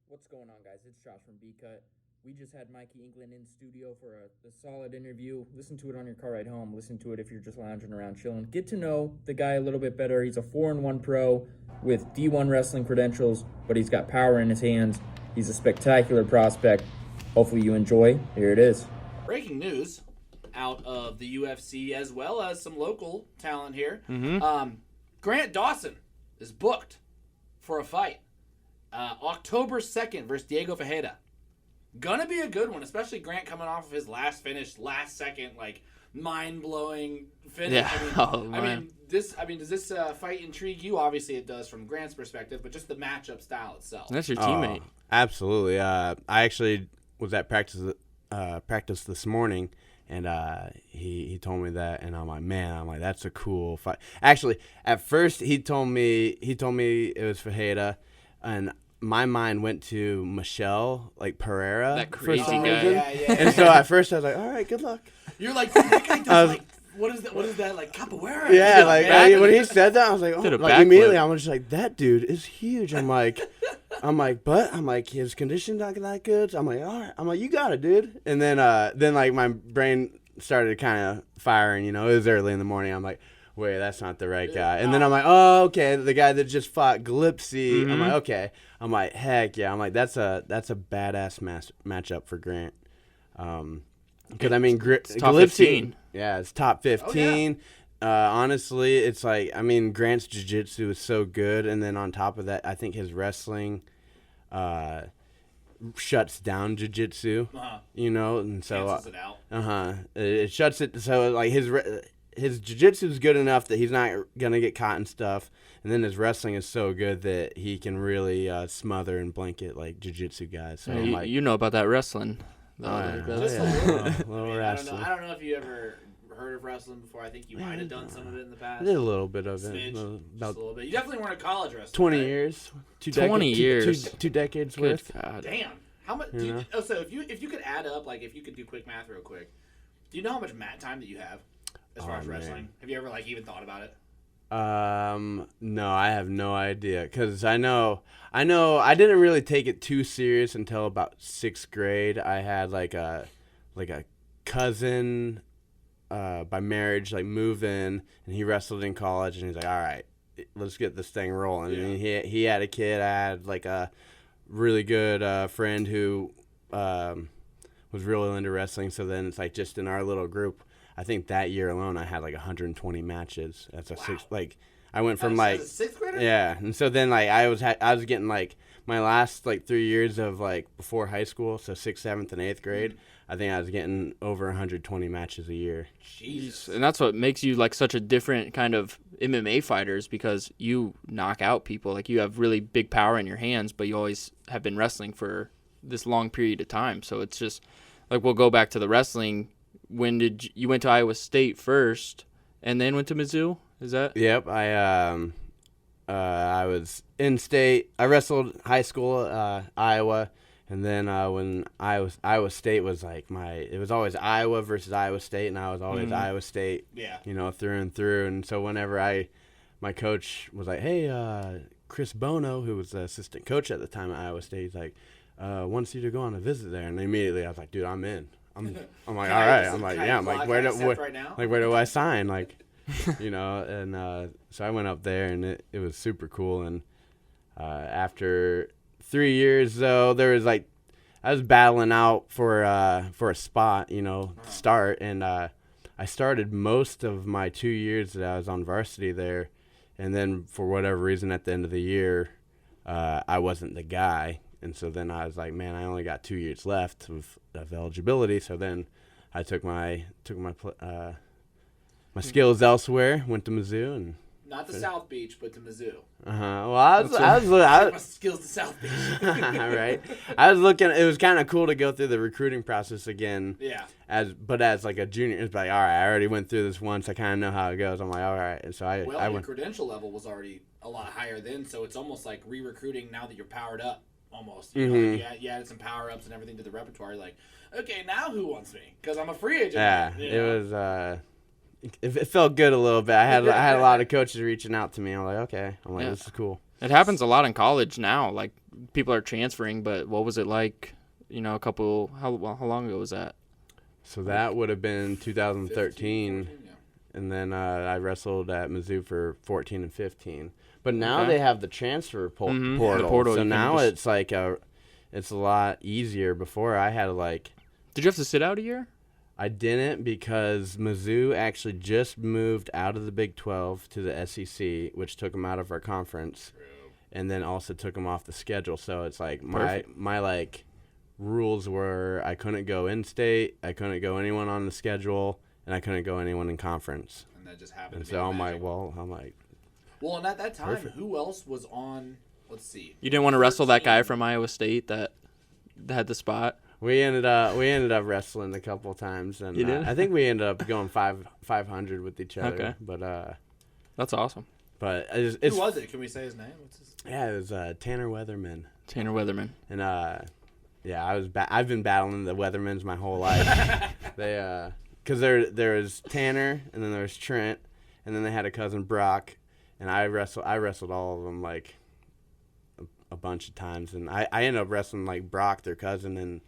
What's going on, guys? It's Josh from B-Cut. We just had Mikey England in studio for a solid interview. Listen to it on your car ride home. Listen to it if you're just lounging around chilling. Get to know the guy a little bit better. He's a 4-1 pro with D1 wrestling credentials, but he's got power in his hands. He's a spectacular prospect. Hopefully you enjoy. Here it is. Breaking news out of the UFC as well as some local talent here. Grant Dawson is booked for a fight. October 2nd versus Diego Ferreira. Gonna be a good one, especially Grant coming off of his last second, like, mind-blowing finish. Yeah. Does this fight intrigue you? Obviously it does from Grant's perspective, but just the matchup style itself. That's your teammate. Absolutely. I actually was at practice this morning, and he told me that, and I'm like, that's a cool fight. Actually, at first he told me it was Ferreira, and my mind went to Michelle, like Pereira, that for crazy some guy. reason. Yeah. And so at first I was like, all right, good luck. You're like, that guy does what is that, like capoeira? Yeah, like when he said that, I was like, oh, Did a like immediately backflip. I was just like, that dude is huge. I'm like, his condition's not that good. So I'm like, all right. I'm like, you got it, dude. And then like my brain started kind of firing. You know, it was early in the morning. I'm like, wait, that's not the right guy. And then I'm like, oh, okay, the guy that just fought Glipsy. I'm like, okay. I'm like, heck yeah. I'm like, that's a badass matchup for Grant. Because I mean, top Glipsy, 15. yeah, it's top 15. Honestly, it's like, I mean, Grant's jiu-jitsu is so good, and then on top of that, I think his wrestling shuts down jiu-jitsu. You know, and so cancels it out. it shuts it. So like his jiu-jitsu is good enough that he's not gonna get caught and stuff, and then his wrestling is so good that he can really smother and blanket like jiu-jitsu guys. So I'm like, You know about that wrestling. Just a little I wrestling. don't know if you ever heard of wrestling before. I think you might have done some of it in the past. I did a little bit of it. Smidge, just About a little bit. You definitely weren't a college wrestler. 20 right? years. 20 years. Two decades Good worth. God. Damn. How much? You know? So if you could add up, like if you could do quick math real quick, do you know how much mat time that you have as far as wrestling? Man. Have you ever like even thought about it? No, I have no idea. Cause I know I didn't really take it too serious until about 6th grade. I had like a cousin, by marriage, like move in, and he wrestled in college, and he's like, all right, let's get this thing rolling. Yeah. And he had a kid. I had like a really good friend who was really into wrestling. So then it's like just in our little group, I think that year alone I had like 120 matches. That's I went from like as a 6th grader? yeah, and so then like I was getting like my last like 3 years of like before high school, so 6th, 7th, and 8th grade. I think I was getting over 120 matches a year. Jesus. And that's what makes you like such a different kind of MMA fighters, because you knock out people. Like you have really big power in your hands, but you always have been wrestling for this long period of time. So it's just like, we'll go back to the wrestling. When did you went to Iowa State first and then went to Mizzou? Is that? Yep, I was in state. I wrestled high school, Iowa, and then when Iowa State was like it was always Iowa versus Iowa State, and I was always Iowa State, Yeah. you know, through and through. And so whenever my coach was like, hey, Chris Bono, who was the assistant coach at the time at Iowa State, he's like, wants you to go on a visit there, and immediately I was like, dude, I'm in. I'm like, all right. I'm like, yeah. I'm like, where do I sign? Like, you know, and so I went up there, and it was super cool. And after 3 years, though, there was like I was battling out for a spot, you know, to start, and I started most of my 2 years that I was on varsity there, and then for whatever reason at the end of the year, I wasn't the guy, and so then I was like, man, I only got 2 years left of eligibility, so then I took my skills elsewhere, went to Mizzou, and Not to South Beach, but to Mizzou. well, I was Take my skills to South Beach. right. I was looking. It was kind of cool to go through the recruiting process again. Yeah. As like a junior, it's like, all right, I already went through this once. I kind of know how it goes. I'm like, all right. And so I Your went. credential level was already a lot higher then, so it's almost like re-recruiting now that you're powered up. Almost. You know, like you added some power ups and everything to the repertoire. Like, okay, now who wants me? Because I'm a free agent. Yeah, you it know? was. It felt good a little bit. I had a lot of coaches reaching out to me. I'm like, okay. I'm like, Yeah. this is cool. It happens a lot in college now. Like, people are transferring, but what was it like, how long ago was that? So that would have been 2013. 14, yeah. And then I wrestled at Mizzou for 14 and 15. But now they have the transfer portal. The portal. So now it's like it's a lot easier. Before I had to Did you have to sit out a year? I didn't, because Mizzou actually just moved out of the Big 12 to the SEC, which took them out of our conference, and then also took them off the schedule. So it's like my rules were I couldn't go in-state, I couldn't go anyone on the schedule, and I couldn't go anyone in conference. And that just happened. And to so be I'm Magic. like, Well, and at that time, Perfect. who else was on? Let's see. You didn't want to wrestle that guy from Iowa State that had the spot? we ended up wrestling a couple times, and You did? I think we ended up going 500 with each other. Okay. But That's awesome. it's Who was it? Can we say his name? What's his? yeah, it was Tanner Weatherman. Tanner Weatherman. And yeah, I've been battling the Weathermans my whole life. They because there was Tanner, and then there was Trent, and then they had a cousin Brock, and I wrestled all of them like a bunch of times, and I ended up wrestling like Brock, their cousin, in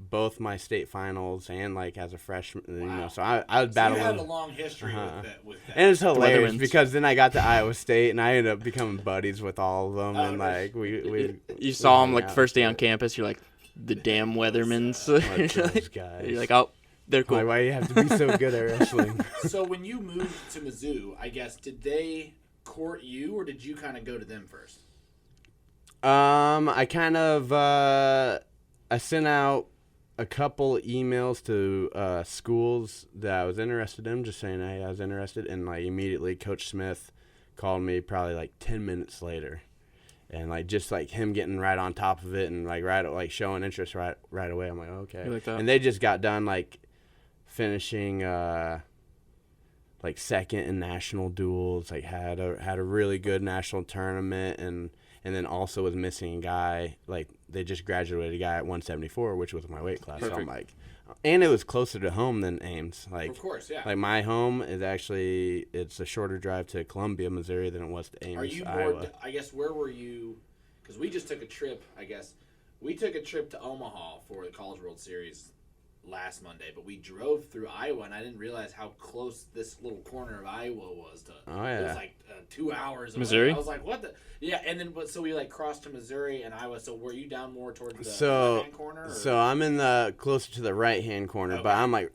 both my state finals and like as a freshman. Wow. So I was battling. You had a long history with that. And it's hilarious Weathermans. because then I got to Iowa State and I ended up becoming buddies with all of them, and nice. like we You saw him hung like out first day and on shit. campus. You're like, the damn Weathermans. Like You're those like- guys. You're like, oh, they're cool. Like, why do you have to be so good at wrestling? So when you moved to Mizzou, I guess, did they court you, or did you kind of go to them first? I kind of I sent out a couple emails to schools that I was interested in, just saying, hey, I was interested, and like immediately Coach Smith called me probably like 10 minutes later, and like just like him getting right on top of it and like showing interest right away. I'm like, okay. You like that? And they just got done like finishing like second in national duels, like had a really good national tournament, and then also was missing a guy, like they just graduated a guy at 174, which was my weight class. So I'm Perfect. like, and it was closer to home than Ames. Like, Of course, yeah. like my home is actually, it's a shorter drive to Columbia, Missouri than it was to Ames, Are you Iowa. more? I guess where were you? Because we just took a trip. I guess we took a trip to Omaha for the College World Series last Monday, but we drove through Iowa, and I didn't realize how close this little corner of Iowa was to. Oh, It yeah. was like 2 hours. Away. Missouri? I was like, what the? Yeah, and then so we like crossed to Missouri and Iowa. So were you down more towards the So, left-hand corner? Or? so I'm in the closer to the right hand corner, but Okay. I'm like,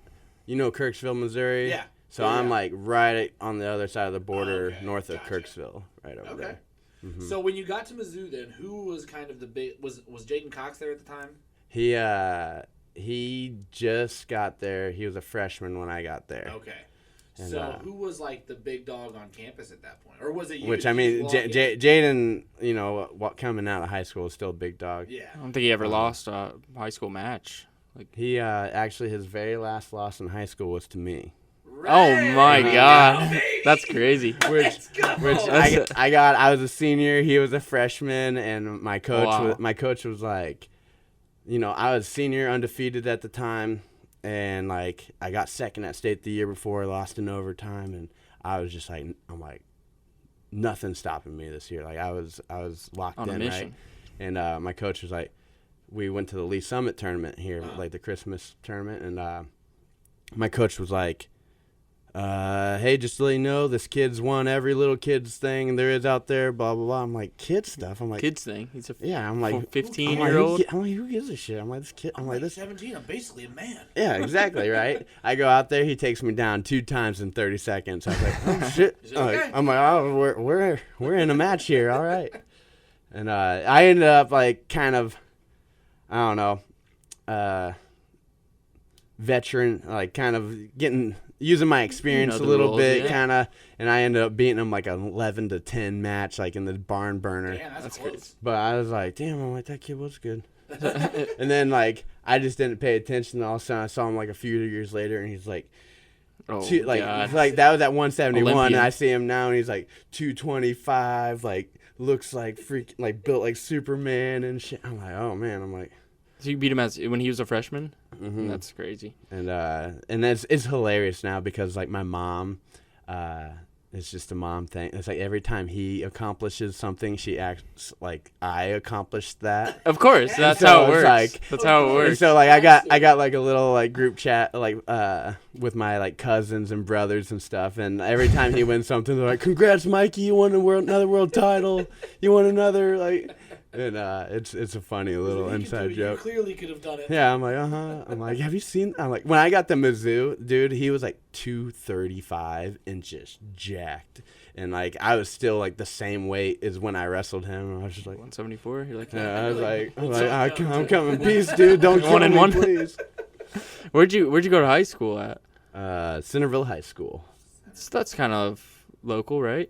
Kirksville, Missouri. Yeah. So Yeah, I'm yeah. like right on the other side of the border, Okay, north of gotcha. Kirksville, right over Okay. there. Mm-hmm. So when you got to Mizzou, then who was kind of the big? Was Jaden Cox there at the time? He just got there. He was a freshman when I got there. Okay. And, So who was like the big dog on campus at that point, or was it you? Which Did I you mean, walk in? Jaden, what coming out of high school is still a big dog. Yeah. I don't think he ever lost a high school match. Like, He actually his very last loss in high school was to me. oh my Ray, God, baby! that's crazy. Let's go. I was a senior. He was a freshman, and my coach Wow. was like, I was senior, undefeated at the time, and like I got second at state the year before, lost in overtime, and I was just like, I'm like, nothing's stopping me this year. Like I was locked On a in, mission. right? And my coach was like, we went to the Lee Summit tournament here, like the Christmas tournament, and my coach was like, hey, just to let you know, this kid's won every little kid's thing there is out there, blah, blah, blah. I'm like, kid stuff? I'm like, Kids thing. He's a yeah, I'm like, 15-year-old. I'm like, who gives a shit? I'm like, this kid, I'm like, this. 17. I'm basically a man. Yeah, exactly, right? I go out there, he takes me down 2 times in 30 seconds. I was like, oh, shit. Is it okay? I'm like, oh, we're in a match here, all right. And I ended up, like, kind of, I don't know, veteran, like, kind of using my experience You know a the little rules, bit, yeah. kind of, and I ended up beating him like an 11-10 match, like in the barn burner. Damn, that's crazy. close. But I was like, damn, I'm like, that kid was good. And then, like, I just didn't pay attention. All of a sudden, I saw him, like, a few years later, and he's like, Oh, that God. was at 171, Olympian. and I see him now, and he's like 225, like, looks like like built like Superman and shit. I'm like, oh, man. I'm like, So you beat him when he was a freshman? mhm. That's crazy. And it's hilarious now because like my mom, it's just a mom thing. It's like every time he accomplishes something, she acts like I accomplished that. Of course, that's so how it it's works. like- That's how it And works. so like I got like a little like group chat like with my like cousins and brothers and stuff, and every time he wins something, they're like, "Congrats, Mikey! You won another world title. You won another like." And it's a funny little inside joke. You clearly could have done it. Yeah, I'm like, I'm like, have you seen? I'm like, when I got the Mizzou, dude, he was like 235 and just jacked, and like I was still like the same weight as when I wrestled him. I was just like, 174. You're like, yeah, I was like, I'm coming, peace, dude. Don't kill One and me, one. please. Where'd you go to high school at? Centerville High School. That's kind of local, right?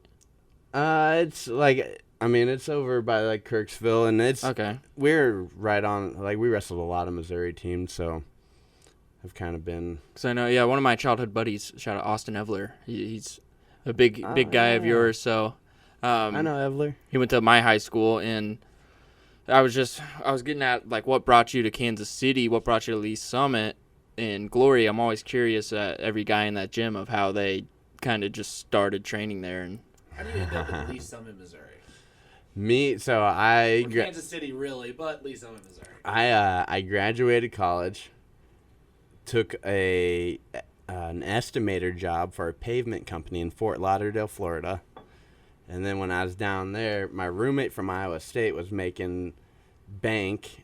It's like, I mean, it's over by like Kirksville, and it's Okay. we're right on. Like we wrestled a lot of Missouri teams, so I've kind of been. Because I know, yeah, one of my childhood buddies, shout out Austin Evler. He's a big guy of yeah. yours. So I know Evler. he went to my high school, and I was getting at like what brought you to Kansas City, what brought you to Lee Summit and Glory. I'm always curious at every guy in that gym of how they kind of just started training there. And How do you end up in Lee Summit, Missouri? Me, so I Well, Kansas City, really, but Lee Summit, Missouri. I graduated college, took an estimator job for a pavement company in Fort Lauderdale, Florida, and then when I was down there, my roommate from Iowa State was making bank,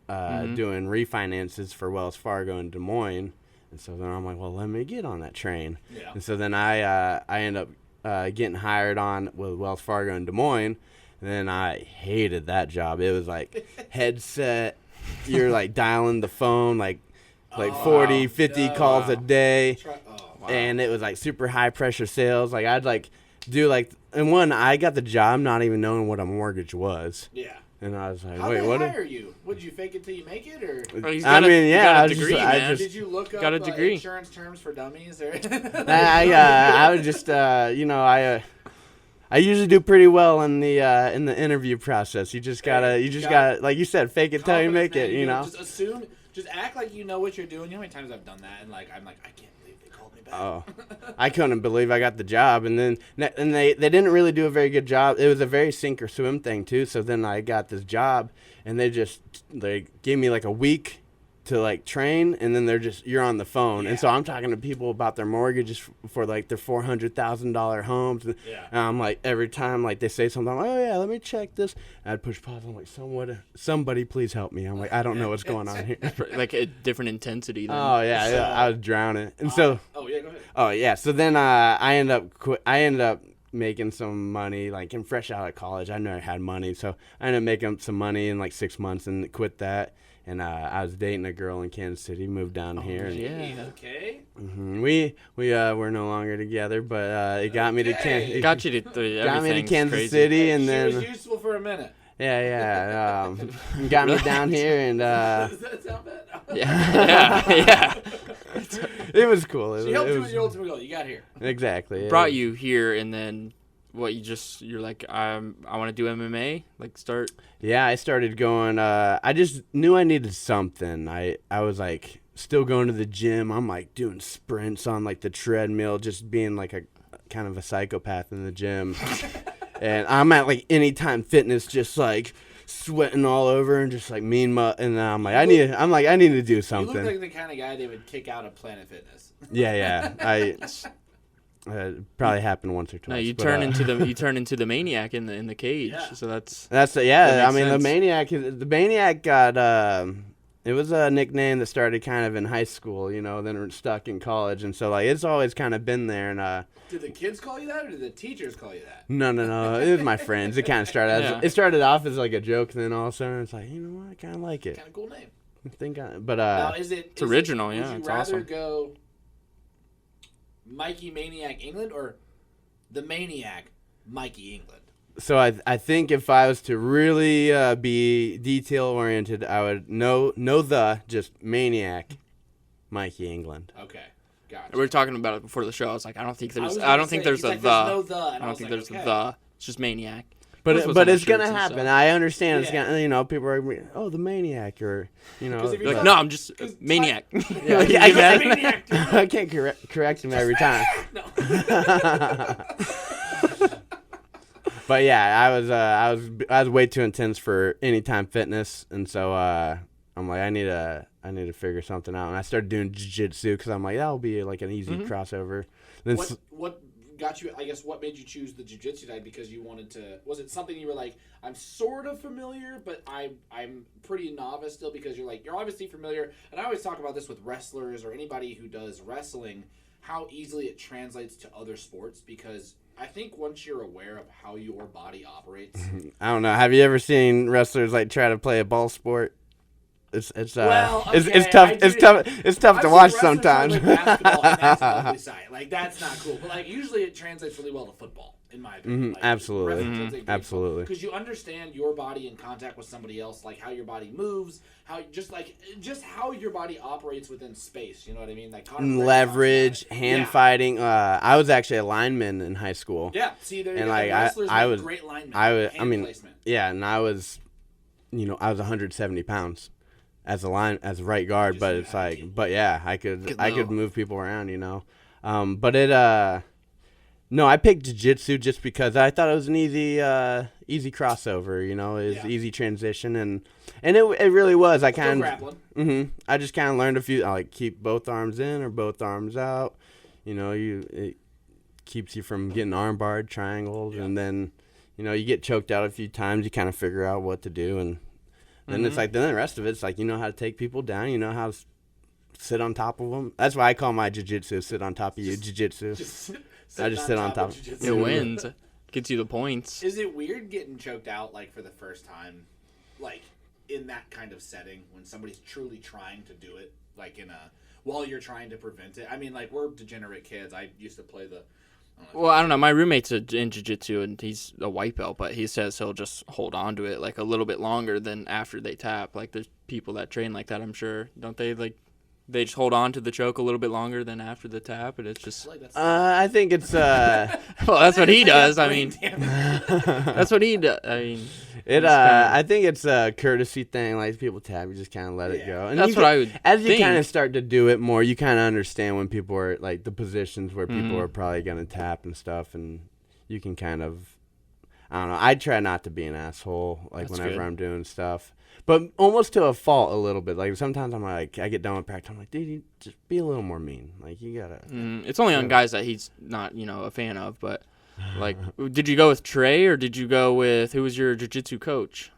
doing refinances for Wells Fargo in Des Moines, and so then I'm like, well, let me get on that train, Yeah. and so then I end up getting hired on with Wells Fargo in Des Moines. And then I hated that job. It was like headset. You're like dialing the phone like 40, 50 calls a day. And it was like super high pressure sales. Like I'd like do like, and I got the job not even knowing what a mortgage was. Yeah. And I was like, How wait, they what? hire you? Would you fake it till you make it, or he's I got a- mean, he yeah, got a I was degree, just, man. did you look up Got a degree. insurance terms for dummies? Or I was just, I usually do pretty well in the interview process. You just gotta, like you said, fake it till you make it. You know. Just assume, just act like you know what you're doing. You know how many times I've done that, and like I'm like, I can't believe they called me back. Oh, I couldn't believe I got the job, and they didn't really do a very good job. It was a very sink or swim thing too. So then I got this job, and they gave me like a week to like train, and then you're on the phone, and so I'm talking to people about their mortgages for like their $400,000 homes, and I'm like every time like they say something, I'm like, oh yeah, let me check this. And I'd push pause. I'm like, somebody please help me. I'm like, I don't know what's going on here. like a different intensity. Than Oh yeah, I was drowning, and so. Oh yeah, go ahead. Oh yeah, so then I ended up making some money, like I'm fresh out of college. I never had money, so I ended up making some money in like 6 months and quit that. And I was dating a girl in Kansas City, moved down here. And, yeah. Okay. we're no longer together, but it got me to It got you to got me to everything's Kansas crazy. City, and She then was useful for a minute. got me down here, and Does that sound bad? Yeah. it was cool. She helped it you was, with your ultimate goal. You got here. exactly. It Brought was- you here, and then what? You're like, I want to do MMA. Like start. Yeah, I started going. I just knew I needed something. I was like still going to the gym. I'm like doing sprints on like the treadmill, just being like a kind of a psychopath in the gym. And I'm at like Anytime Fitness, just like sweating all over and just like and I'm like I need to do You something. look like the kind of guy they would kick out of Planet Fitness. Yeah. Probably happened once or twice. No, you but, turn into the maniac in the cage. Yeah. So that's That's That I makes mean, sense. the Maniac got it was a nickname that started kind of in high school, then it stuck in college, and so like it's always kind of been there. And Did the kids call you that, or did the teachers call you that? no, it was my friends. It kind of started Yeah. it started off as like a joke, and then all of a sudden it's like, you know what, I kind of like it. Kind of cool name. But Now, is it? It's original, yeah, Would you it's rather awesome. go Mikey Maniac England or the Maniac Mikey England? so I think if I was to really be detail oriented, I would know just Maniac, Mikey England. Okay, gotcha. we were talking about it before the show. I was like, I don't think I was there's gonna I don't think say, there's he's a like, the. there's no the, and I don't was think like, there's okay. the. It's just maniac. But That's what's but on it's the gonna shirts and happen. stuff. I understand. It's Yeah. gonna, people are gonna be, oh, the Maniac, or 'Cause if You're like, You're no, like- I'm just maniac. Yeah, You I mad? Maniac, dude. I can't correct him every time. No. But yeah, I was way too intense for Anytime Fitness, and so I'm like, I need to figure something out. And I started doing jiu-jitsu because I'm like, that'll be like an easy crossover. Then What got you? I guess what made you choose the jiu-jitsu side? Because you wanted to. Was it something you were like, I'm sort of familiar, but I'm pretty novice still? Because you're obviously familiar. And I always talk about this with wrestlers or anybody who does wrestling, how easily it translates to other sports. Because I think once you're aware of how your body operates, I don't know. Have you ever seen wrestlers like try to play a ball sport? It's tough. It's tough to watch sometimes. Like basketball, and that's the ugly side. Like that's not cool. But like usually it translates really well to football, in my opinion. Like, absolutely. Because you understand your body in contact with somebody else, like how your body moves, how just how your body operates within space. You know what I mean? Like leverage, hand fighting. I was actually a lineman in high school. Yeah. See, there you and go. like Wrestlers I make was great linemen. I mean, placement. yeah, and I was 170 pounds. As a right guard, but it's like, but yeah, I could move people around, but no, I picked jiu-jitsu just because I thought it was an easy crossover, easy transition, and it really was. I kind of, I just kind of learned a few, like keep both arms in or both arms out, it keeps you from getting arm barred, triangled, and then, you get choked out a few times, you kind of figure out what to do, and then it's like, then the rest of it's like, you know how to take people down, you know how to sit on top of them. That's why I call my jiu-jitsu sit on top of you, jiu-jitsu. I just sit on top. It wins. Gets you the points. Is it weird getting choked out, like, for the first time, like, in that kind of setting, when somebody's truly trying to do it, like, while you're trying to prevent it? I mean, like, we're degenerate kids. I used to play the... Well, I don't know. My roommate's in jiu-jitsu, and he's a white belt, but he says he'll just hold on to it like a little bit longer than after they tap. Like, there's people that train like that, I'm sure. Don't they? Like, they just hold on to the choke a little bit longer than after the tap, and it's just... I think it's... well, that's what he does. I mean, that's what he does. I mean... I think it's a courtesy thing. Like, people tap, you just kind of let it go. And that's what I would As you kind of start to do it more, you kind of understand when people are, like, the positions where people are probably going to tap and stuff, and you can kind of, I don't know. I try not to be an asshole, like, whenever I'm doing stuff. But almost to a fault a little bit. Like, sometimes I'm like, I get done with practice, I'm like, dude, you just be a little more mean. Like, you got to. It's only on guys that he's not, a fan of, but... Like, did you go with Trey or did you go with who was your jiu-jitsu coach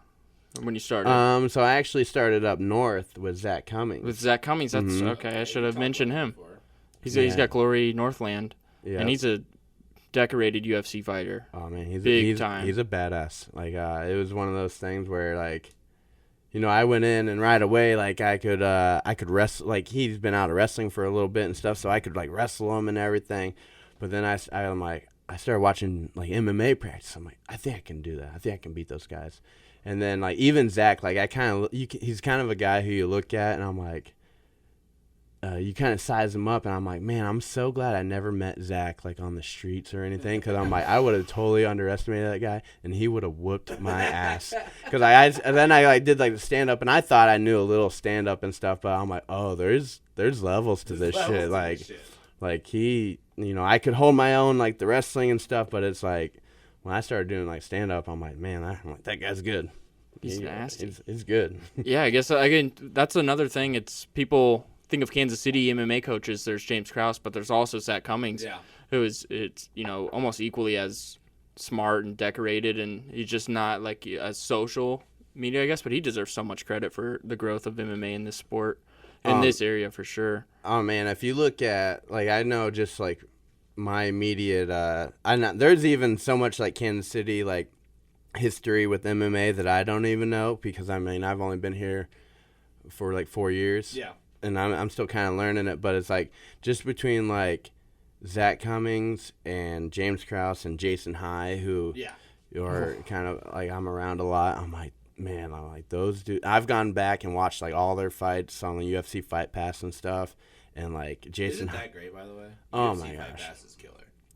when you started? So I actually started up north with Zach Cummings. With Zach Cummings, that's okay. I should have mentioned him. He's got Glory Northland, and he's a decorated UFC fighter. Oh man, he's big time. He's a badass. Like, it was one of those things where like, I went in and right away like I could wrestle. Like, he's been out of wrestling for a little bit and stuff, so I could like wrestle him and everything. But then I'm like. I started watching like MMA practice. I'm like, I think I can do that. I think I can beat those guys. And then like even Zach, like he's kind of a guy who you look at and I'm like, you kind of size him up and I'm like, man, I'm so glad I never met Zach like on the streets or anything, because I'm like, I would have totally underestimated that guy and he would have whooped my ass. Because then I did like the stand up and I thought I knew a little stand up and stuff, but I'm like, oh, there's levels to this shit. Like he. I could hold my own, like, the wrestling and stuff, but it's like, when I started doing, like, stand-up, I'm like, man, that guy's good. He's nasty. He's good. Yeah, I guess, again, that's another thing. It's people think of Kansas City MMA coaches. There's James Krause, but there's also Zach Cummings, who is, almost equally as smart and decorated, and he's just not, like, a social media, I guess, but he deserves so much credit for the growth of MMA in this sport. In this area, for sure. Oh, man, if you look at, like, I know just, like, my immediate, there's even so much, like, Kansas City, like, history with MMA that I don't even know, because, I mean, I've only been here for, like, 4 years. Yeah. And I'm still kind of learning it, but it's, like, just between, like, Zach Cummings and James Krause and Jason High, who are kind of, like, I'm around a lot, I'm like, man, I'm like, those dudes. I've gone back and watched like all their fights on the UFC Fight Pass and stuff, and like Jason. Isn't that great, by the way? Oh UFC my Fight gosh, Pass is killer.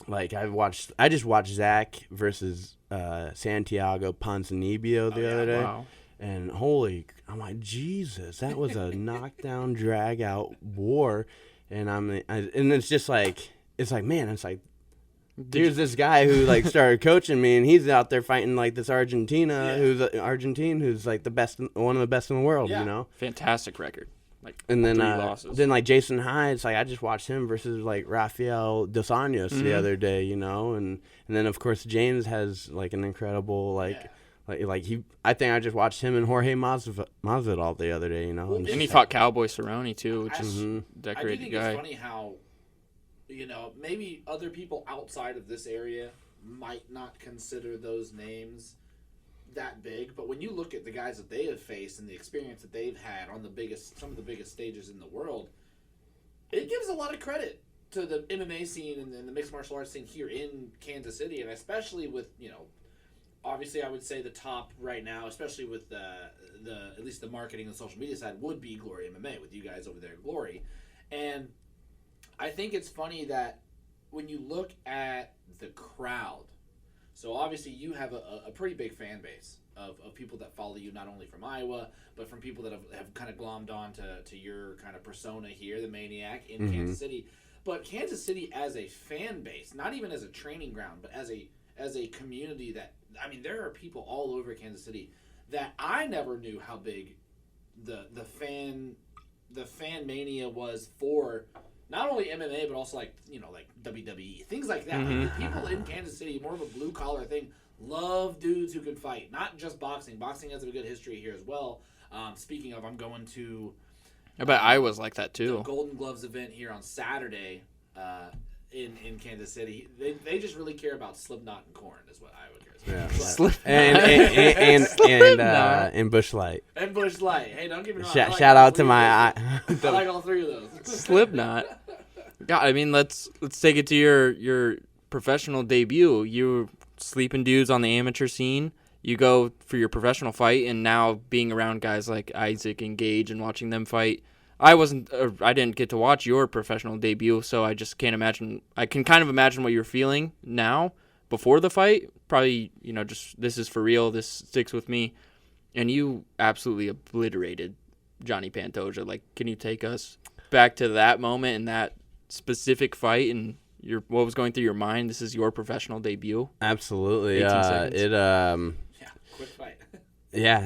Like I just watched Zach versus Santiago Ponzinibbio the other day, and I'm like, Jesus, that was a knockdown, drag out war, and and it's just like, man, it's like Here's this guy who like started coaching me, and he's out there fighting like this Argentina, Yeah. who's Argentine, who's like the best, one of the best in the world, Yeah. you know. Fantastic record. Like, And then 3 losses. then like Jason Hyde's, like I just watched him versus like Rafael Dos Anjos the Mhm. other day, you know, and then of course James has like an incredible I think I just watched him and Jorge Masvidal the other day, you know. Well, and And he just, fought Cowboy Cerrone, too, which is Mhm. I do decorated think guy. it's funny how, maybe other people outside of this area might not consider those names that big, but when you look at the guys that they have faced and the experience that they've had on some of the biggest stages in the world, it gives a lot of credit to the MMA scene and the mixed martial arts scene here in Kansas City, and especially with, obviously I would say the top right now, especially with the at least the marketing and social media side, would be Glory MMA with you guys over there at Glory. And I think it's funny that when you look at the crowd, so obviously you have a pretty big fan base of people that follow you, not only from Iowa, but from people that have kind of glommed on to your kind of persona here, the Maniac in Kansas City. But Kansas City as a fan base, not even as a training ground, but as a community that, there are people all over Kansas City that I never knew how big the fan mania was for not only MMA but also like WWE, things like that. Like, people in Kansas City, more of a blue collar thing, love dudes who can fight, not just boxing. Boxing has a good history here as well. Speaking of, I'm going to I bet Iowa's like that, the too. Golden Gloves event here on Saturday in Kansas City. They just really care about Slipknot and Korn is what Iowa cares about. Yeah. and Bush Light. And Bush Light. Hey, don't get me wrong. I like Shout all out to three my of those. I like all three of those. Slipknot. God, let's take it to your professional debut. You were sleeping dudes on the amateur scene. You go for your professional fight, and now being around guys like Isaac and Gage and watching them fight. I didn't get to watch your professional debut, so I just can't imagine. I can kind of imagine what you're feeling now before the fight. Probably, just this is for real. This sticks with me. And you absolutely obliterated Johnny Pantoja. Like, can you take us back to that moment and that specific fight and what was going through your mind? This is your professional debut. Absolutely. 18 seconds. Yeah, quick fight. Yeah,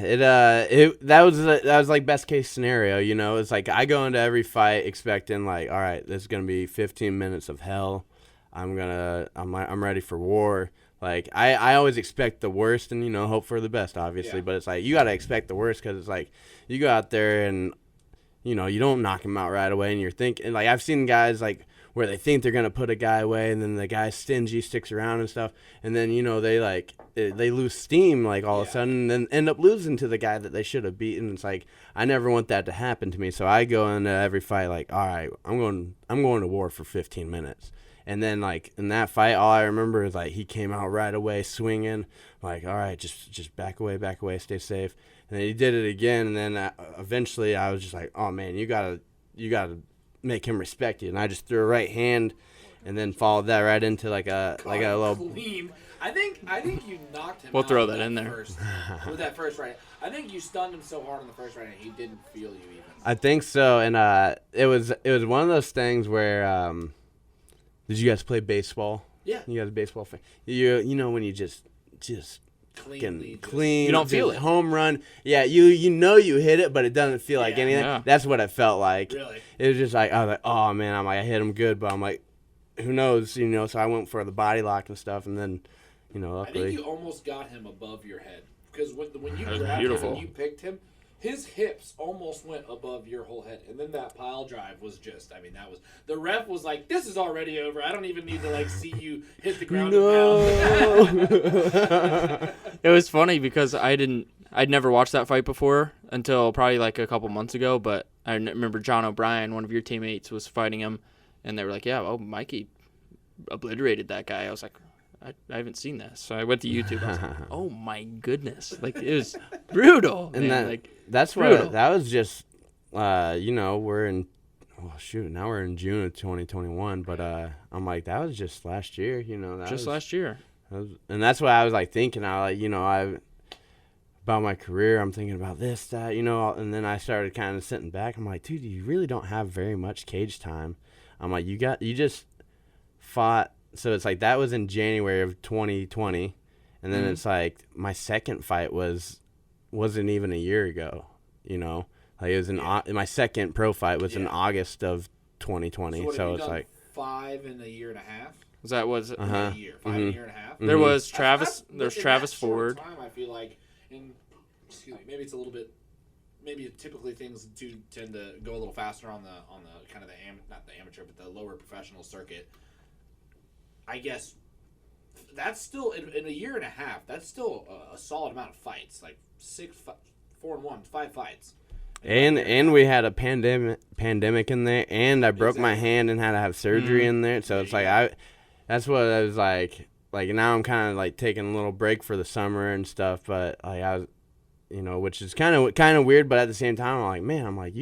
that was like best case scenario, It's like I go into every fight expecting like, all right, this is gonna be 15 minutes of hell. I'm ready for war. Like I always expect the worst and hope for the best, obviously. Yeah. But it's like you gotta expect the worst because it's like you go out there and you don't knock him out right away, and you're thinking like I've seen guys like where they think they're gonna put a guy away, and then the guy's stingy, sticks around and stuff, and then they lose steam like all of a sudden, and then end up losing to the guy that they should have beaten. It's like I never want that to happen to me, so I go into every fight like, all right, I'm going to war for 15 minutes. And then, like, in that fight, all I remember is, like, he came out right away swinging. Like, all right, just back away, stay safe. And then he did it again, and then eventually I was just like, oh, man, you gotta make him respect you. And I just threw a right hand and then followed that right into, like a little... Clean. I think you knocked him We'll out throw with that in there. With that first right. I think you stunned him so hard on the first right hand he didn't feel you even. I think so, and it was one of those things where... did you guys play baseball? Yeah. You guys baseball fan? You when you just Cleanly. clean. You don't feel it. Home run. Yeah, you hit it, but it doesn't feel like Yeah. anything. Yeah. That's what it felt like. Really? It was just like I was like, oh man, I hit him good, but I'm like, who knows? So I went for the body lock and stuff, and then I luckily. think you almost got him above your head because when you That was grabbed beautiful. him and you picked him, his hips almost went above your whole head, and then that pile drive was just. That was the ref was like, "This is already over. I don't even need to see you hit the ground." and pound." It was funny because I'd never watched that fight before until probably like a couple months ago, but I remember John O'Brien, one of your teammates, was fighting him, and they were like, yeah, Mikey obliterated that guy. I was like, I haven't seen this. So I went to YouTube. I was like, oh my goodness. Like, it was brutal. And man. that's brutal. what that was just we're in now we're in June of 2021, but I'm like that was just last year, last year. And that's what I was like thinking. About my career, I'm thinking about this, that, and then I started kind of sitting back. I'm like, dude, you really don't have very much cage time. I'm like, you just fought so it's like that was in January of 2020, and then it's like my second fight wasn't even a year ago, you know. Like it was my second pro fight was in August of 2020. So it's like 5 in a year and a half. Was it? A year, 5 in a year and a half. There was Travis. There's Travis Ford. Time, I feel like, excuse me, maybe it's a little bit. Maybe typically things do tend to go a little faster on the kind of not the amateur, but the lower professional circuit. I guess that's still in a year and a half. That's still a solid amount of fights, like 4-1, 5 fights. And we had a pandemic in there, and I broke my hand and had to have surgery in there. So it's like that's what I was like now I'm kind of like taking a little break for the summer and stuff, but like I was, you know, which is kind of weird, but at the same time I'm like, man, I'm like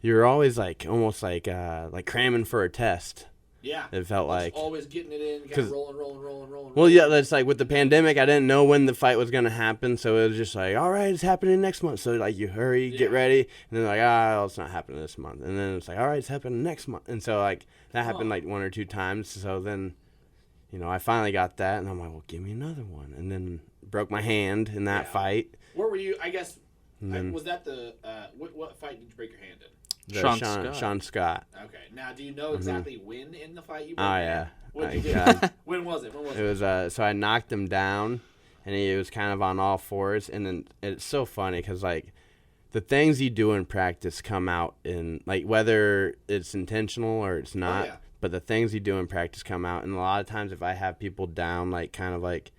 you're always like almost like cramming for a test. Yeah. It felt like always getting it in, kind of rolling. Well, yeah, that's like with the pandemic, I didn't know when the fight was going to happen, so it was just like, all right, it's happening next month. So like you hurry, get ready, and then like, it's not happening this month. And then it's like, all right, it's happening next month. And so like that happened like 1 or 2 times. So then, you know, I finally got that, and I'm like, well, give me another one. And then broke my hand in that fight. Where were you? I guess was that the what fight did you break your hand in? Sean Scott. Okay. Now, do you know exactly when in the fight you broke? Oh yeah. What did you do? When was it? It was so I knocked him down, and he was kind of on all fours, and then it's so funny because like the things you do in practice come out in like whether it's intentional or it's not. But the things you do in practice come out, and a lot of times if I have people down like kind of like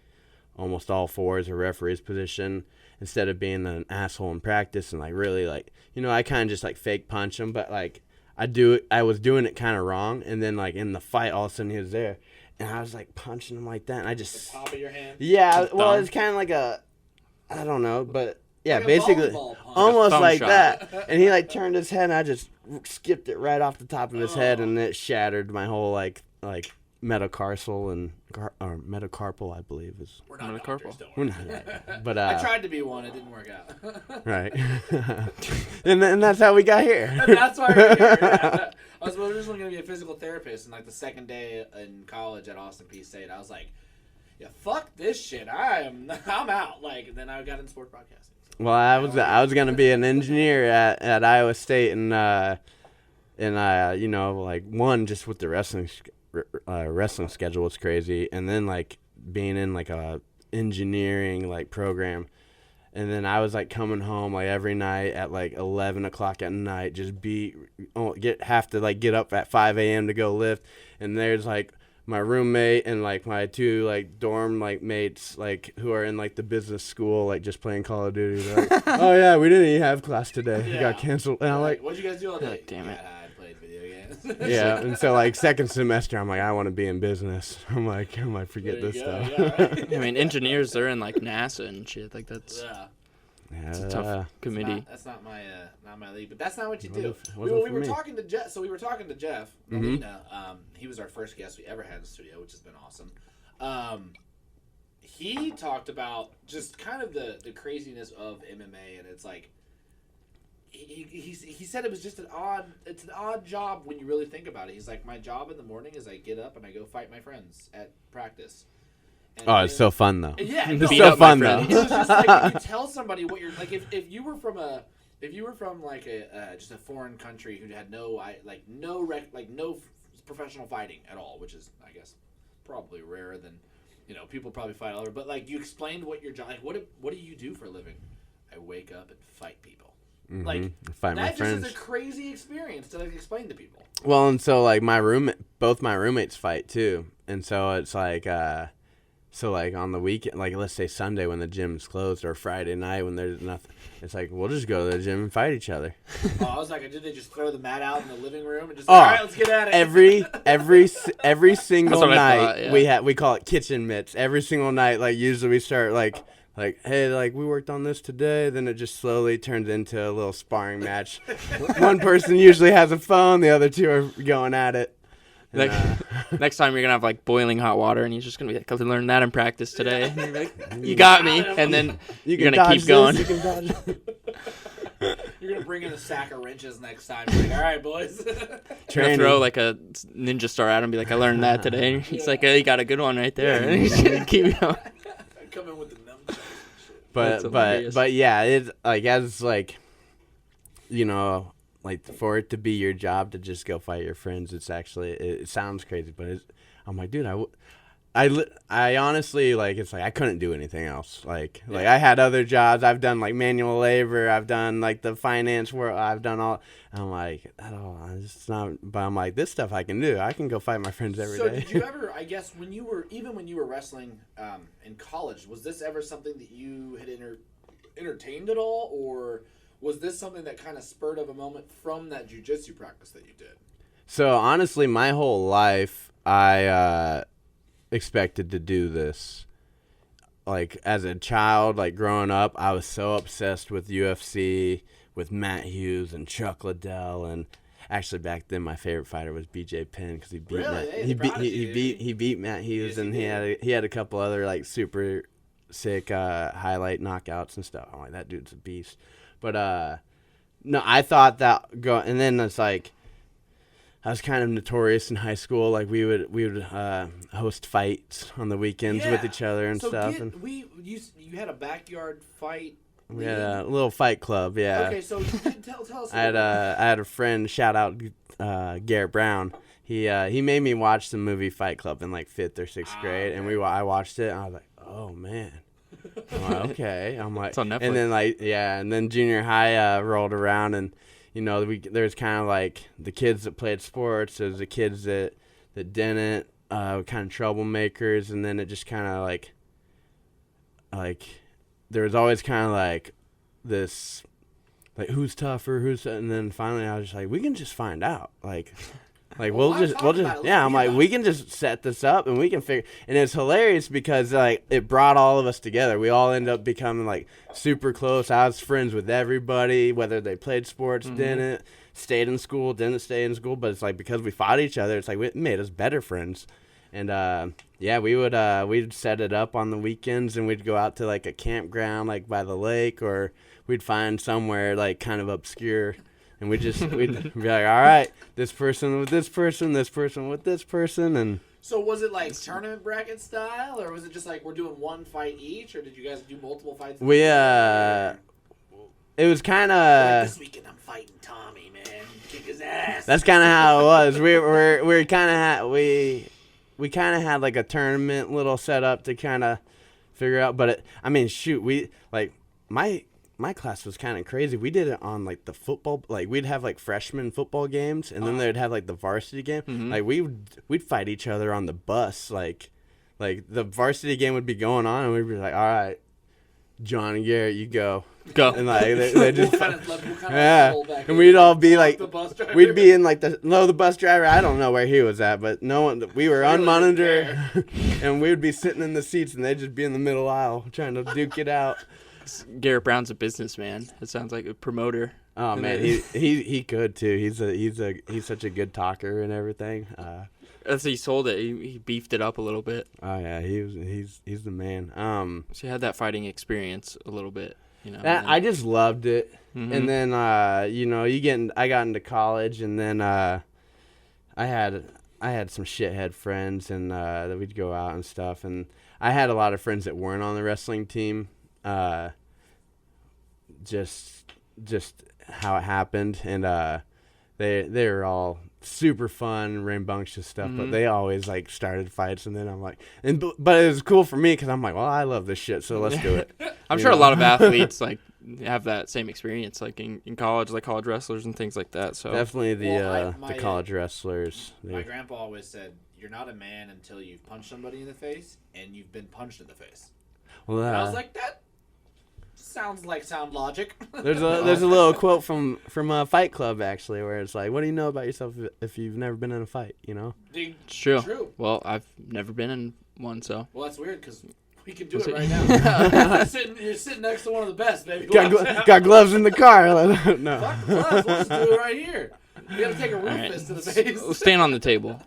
almost all fours or referee's position, instead of being an asshole in practice and like really like, you know, I kind of just like fake punch him, but like I was doing it kind of wrong, and then like in the fight all of a sudden he was there and I was like punching him like that, and I just the top of your hand. Yeah, well it's kind of like I don't know, but yeah, like basically almost like shot. that. And he like turned his head, and I just skipped it right off the top of his head, and it shattered my whole like metacarpal and or metacarpal, I believe is. We're not metacarpal. We're not, but I tried to be one. It didn't work out. Right. and that's how we got here. And that's why we're here. Yeah. I was originally going to be a physical therapist, and like the second day in college at Austin Peay State, I was like, yeah, fuck this shit. I'm out. Like, and then I got into sports broadcasting. So. Well, I was going to be an engineer at Iowa State, and you know, like one just with the wrestling schedule was crazy, and then like being in like a engineering like program, and then I was like coming home like every night at like 11 o'clock at night, just have to like get up at 5 a.m. to go lift, and there's like my roommate and like my 2 like dorm like mates like who are in like the business school like just playing Call of Duty. They're like, oh yeah, we didn't even have class today. It got canceled. And I'm like, what'd you guys do all day? Like, damn it. I played video games. Yeah, and so like second semester, I'm like, I want to be in business. I'm like, I might forget this stuff. Yeah, right. I mean, engineers, they're in like NASA and shit. Like that's it's a tough committee. That's not my league, but that's not what you do. We were talking to Jeff. So we were talking to Jeff Molina. He was our first guest we ever had in the studio, which has been awesome. He talked about just kind of the craziness of MMA, and it's like he said it was just an odd job when you really think about it. He's like, my job in the morning is I get up and I go fight my friends at practice. And it's so fun though. Yeah, it's so fun though. It was just like if you tell somebody what you're like, if you were from like a just a foreign country who had no professional fighting at all, which is I guess probably rarer than people probably fight all over. But like you explained what your job, like what do you do for a living? I wake up and fight people. Mm-hmm. Like fight my that friends. just is a crazy experience to like explain to people. Well, and so like both my roommates fight too, and so it's like so like on the weekend, like let's say Sunday when the gym's closed or Friday night when there's nothing, it's like we'll just go to the gym and fight each other. Oh, I was like, did they just throw the mat out in the living room and just all right, let's get at it? Every single night thought, yeah. we call it kitchen mitts. Every single night, like usually we start like hey, like we worked on this today, then it just slowly turns into a little sparring match. One person usually has a phone, the other 2 are going at it. Like, next time you're gonna have like boiling hot water, and he's just gonna be like, "I learned that in practice today." And you're like, "You got me," and then you're gonna keep going. You're You're gonna bring in a sack of wrenches next time. You're like, all right, boys. Trying to throw like a ninja star at him and be like, I learned that today. He's like, hey, you got a good one right there. And he's gonna keep going. Come in with the nunchucks and shit. But yeah, it's like as like, you know, like for it to be your job to just go fight your friends, it's actually it sounds crazy, but I'm like, dude, I honestly like it's like I couldn't do anything else. Like I had other jobs. I've done like manual labor. I've done like the finance work. I've done all. I'm like, it's not. But I'm like, this stuff I can do. I can go fight my friends every day. So did you ever? I guess when you were wrestling in college, was this ever something that you had entertained at all, or was this something that kind of spurred of a moment from that jiu-jitsu practice that you did? So honestly, my whole life, I expected to do this. Like as a child, like growing up, I was so obsessed with UFC, with Matt Hughes and Chuck Liddell, and actually back then my favorite fighter was BJ Penn because he beat Matt Hughes, and he had a couple other like super sick highlight knockouts and stuff. I'm like, that dude's a beast. But no, I thought that and then it's like I was kind of notorious in high school. Like we would host fights on the weekends with each other and stuff. You had a backyard fight. We had a little fight club, yeah. Okay, so tell us. I had a friend, shout out Garrett Brown. He made me watch the movie Fight Club in like 5th or 6th grade, and I watched it, and I was like, oh man. I'm like, okay. I'm like, it's on Netflix. And then and then junior high rolled around, and you know there's kind of like the kids that played sports, there's the kids that didn't, kind of troublemakers, and then it just kind of like there was always kind of like this, like who's tougher, and then finally I was just like, we can just find out, like we'll just I'm like, we can just set this up and we can figure. And it's hilarious because like it brought all of us together. We all end up becoming like super close. I was friends with everybody, whether they played sports, didn't, stayed in school, didn't stay in school. But it's like because we fought each other, it's like it made us better friends. And we'd set it up on the weekends, and we'd go out to like a campground like by the lake, or we'd find somewhere like kind of obscure. And we'd be like, all right, this person with this person, this person with this person. And so was it like tournament bracket style, or was it just like we're doing one fight each, or did you guys do multiple fights? It was kind of, this weekend I'm fighting Tommy, man, kick his ass. That's kind of how it was. We kind of had like a tournament little setup to kind of figure out. But my class was kind of crazy. We did it on like the football, like we'd have like freshman football games, and then they'd have like the varsity game. Like we'd fight each other on the bus. Like the varsity game would be going on, and we'd be like, all right, John and Garrett, you go. And like they just and we'd all be like, we'd be in like the bus driver, I don't know where he was at, but we were unmonitored, and we would be sitting in the seats, and they'd just be in the middle aisle trying to duke it out. Garrett Brown's a businessman. It sounds like a promoter. Oh man, he could too. He's such a good talker and everything. As he sold it, he beefed it up a little bit. Oh yeah, he's the man. So he had that fighting experience a little bit, you know. I just loved it. And then I got into college, and then I had some shithead friends, and that we'd go out and stuff, and I had a lot of friends that weren't on the wrestling team. Just how it happened, and they were all super fun, rambunctious stuff, but they always like started fights, and then I'm like, but it was cool for me because I'm like, well, I love this shit, so let's do it. I'm sure a lot of athletes like have that same experience, like in college, like college wrestlers and things like that. So definitely the college wrestlers. My grandpa always said, "You're not a man until you've punched somebody in the face and you've been punched in the face." Well, and I was like, that sounds like sound logic. There's a little quote from Fight Club actually, where it's like, what do you know about yourself if you've never been in a fight, you know? It's true. Well, I've never been in one, so. Well, that's weird because we can do it right now. You're sitting next to one of the best, baby. Got gloves in the car. No. Fuck gloves. We'll just do it right here. You gotta take a real fist to the face. We'll stand on the table.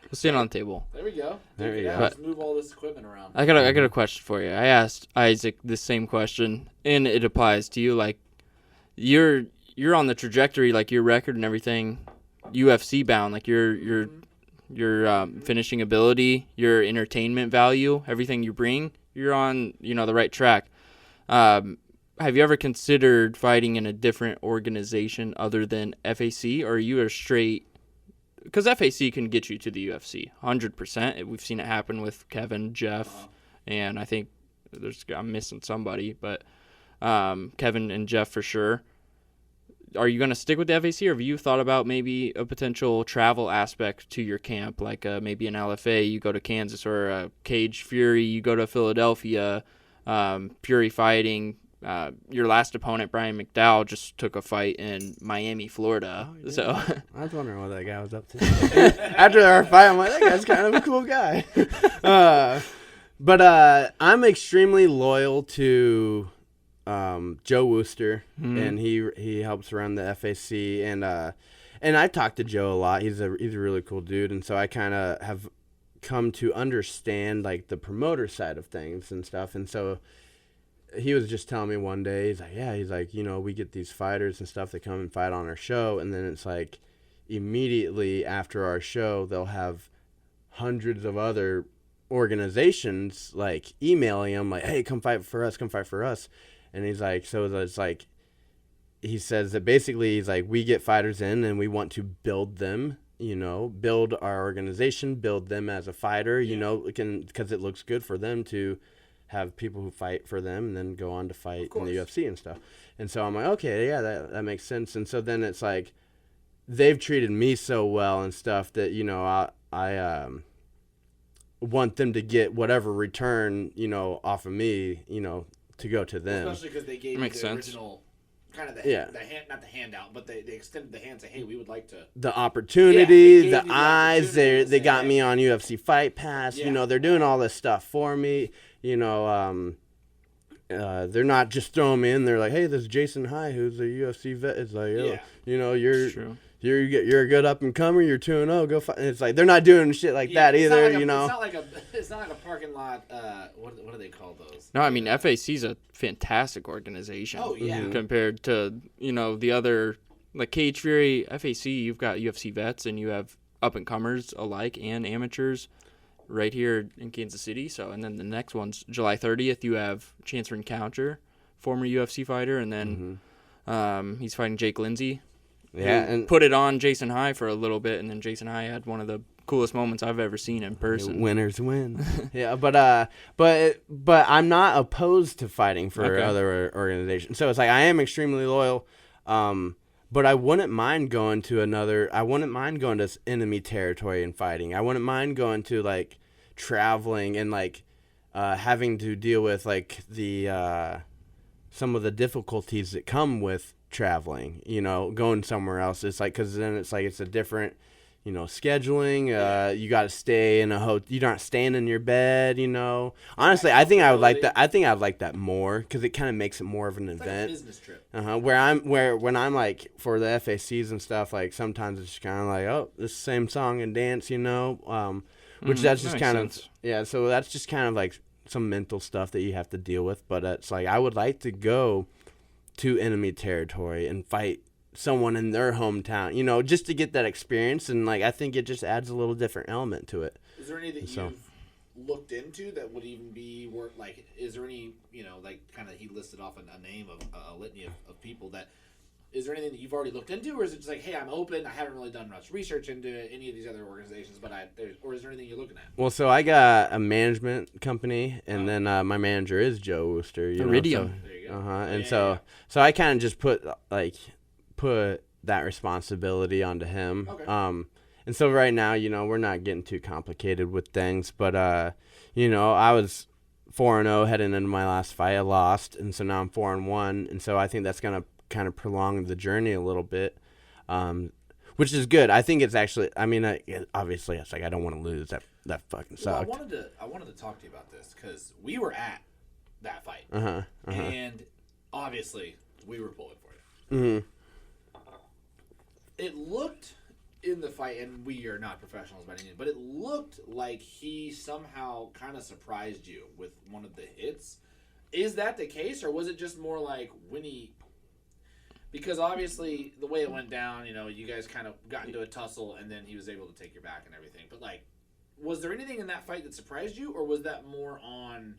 We'll stand on the table. There we go. There we go. Let's move all this equipment around. I got a question for you. I asked Isaac the same question, and it applies to you. Like, you're you're on the trajectory, like your record and everything, UFC bound. Like your finishing ability, your entertainment value, everything you bring, you're on the right track. Have you ever considered fighting in a different organization other than FAC, or are you a straight? Because FAC can get you to the UFC, 100%. We've seen it happen with Kevin, Jeff, and I think I'm missing somebody, but Kevin and Jeff for sure. Are you going to stick with the FAC, or have you thought about maybe a potential travel aspect to your camp, like maybe an LFA, you go to Kansas, or a Cage Fury, you go to Philadelphia, Fury Fighting? Your last opponent, Brian McDowell, just took a fight in Miami, Florida. Oh, yeah. So I was wondering what that guy was up to. After our fight, I'm like, that guy's kind of a cool guy. But I'm extremely loyal to Joe Wooster, and he helps run the FAC, and I talk to Joe a lot. He's a really cool dude, and so I kind of have come to understand like the promoter side of things and stuff, and so. He was just telling me one day, he's like, we get these fighters and stuff that come and fight on our show, and then it's like immediately after our show, they'll have hundreds of other organizations like emailing him like, hey, come fight for us. And he's like, so it's like, he says that basically he's like, we get fighters in and we want to build them, build our organization, build them as a fighter, because it looks good for them to have people who fight for them and then go on to fight in the UFC and stuff. And so I'm like, okay, yeah, that makes sense. And so then it's like they've treated me so well and stuff that, I want them to get whatever return, off of me, to go to them. Especially because they gave me the original kind of the hand, not the handout, but they extended the hand, say, hey, we would like to. The opportunity, the eyes, they got me on UFC Fight Pass. They're doing all this stuff for me. They're not just throwing me in. They're like, hey, there's Jason High, who's a UFC vet. It's like, you're a good up and comer. You're 2-0. Go fight. And it's like they're not doing shit like that either. It's not like a parking lot. What do they call those? No, I mean FAC's a fantastic organization. Oh yeah. Compared to the other like Cage Fury, FAC, you've got UFC vets and you have up and comers alike and amateurs. Right here in Kansas City. So, and then the next one's July 30th. You have Chancellor Encounter, former UFC fighter, and then he's fighting Jake Lindsay. Yeah, and put it on Jason High for a little bit, and then Jason High had one of the coolest moments I've ever seen in person. Winners win. Yeah, but I'm not opposed to fighting for other organizations. So it's like I am extremely loyal. But I wouldn't mind going to this enemy territory and fighting. I wouldn't mind going to like traveling and like having to deal with like the some of the difficulties that come with traveling, going somewhere else. It's like, because then it's like it's a different, scheduling. You got to stay in a hotel. You're not staying in your bed, Honestly, I think I would like that. I think I'd like that more because it kind of makes it more of an event. Like a business trip. When I'm like for the FACs and stuff, like sometimes it's just kind of like, oh, this same song and dance, which that's just kind of So that's just kind of like some mental stuff that you have to deal with. But it's like I would like to go to enemy territory and fight someone in their hometown, just to get that experience, and like I think it just adds a little different element to it. Is there any that you've looked into that would even be worth, like, is there any, like kind of he listed off a name of a litany of people that, is there anything that you've already looked into, or is it just like, hey, I'm open, I haven't really done much research into any of these other organizations, but or is there anything you're looking at? Well, so I got a management company, and then my manager is Joe Wooster. Iridium. There you go. And so I kind of just put that responsibility onto him. Okay. And so right now, we're not getting too complicated with things, but I was 4-0 heading into my last fight. I lost, and so now I'm 4-1, and so I think that's gonna kind of prolong the journey a little bit, which is good. I think it's actually. I mean, obviously, it's like I don't want to lose. That fucking sucked. Well, I wanted to talk to you about this because we were at that fight, and obviously we were pulling for you. Mm-hmm. It looked in the fight, and we are not professionals by any means, but it looked like he somehow kind of surprised you with one of the hits. Is that the case, or was it just more like when he... Because obviously the way it went down, you guys kind of got into a tussle, and then he was able to take your back and everything. But like, was there anything in that fight that surprised you, or was that more on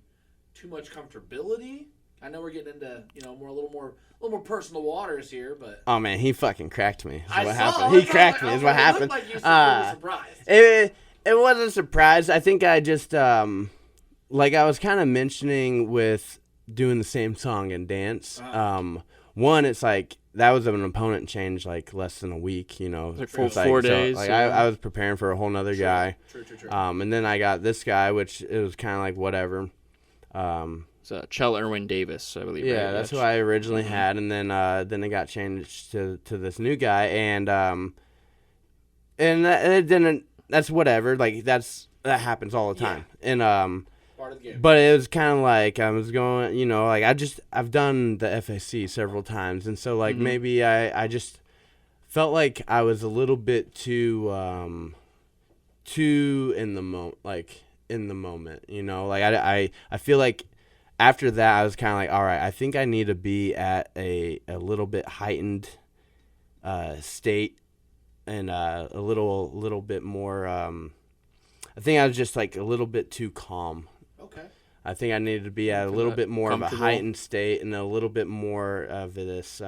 too much comfortability? I know we're getting into a little more personal waters here, but Oh man, he fucking cracked me. I What saw. happened? He cracked me. Is what happened. Like you were surprised. It wasn't a surprise. I think I just like I was kind of mentioning with doing the same song and dance. One, it's like that was an opponent change like less than a week. Like It was 4 days. So, like I was preparing for a whole nother guy. True. And then I got this guy, which it was kind of like whatever. It's Chell Irwin Davis, I believe. Yeah, right? that's who I originally had, and then it got changed to this new guy, and it didn't. That's whatever. Like that happens all the time, and Part of the game. But it was kind of like I was going, like I've done the FAC several times, and so like maybe I just felt like I was a little bit too in the moment, like I feel like. After that, I was kind of like, all right, I think I need to be at a little bit heightened state and a little bit more. I think I was just like a little bit too calm. Okay. I think I needed to be at a little bit more of a heightened state and a little bit more of this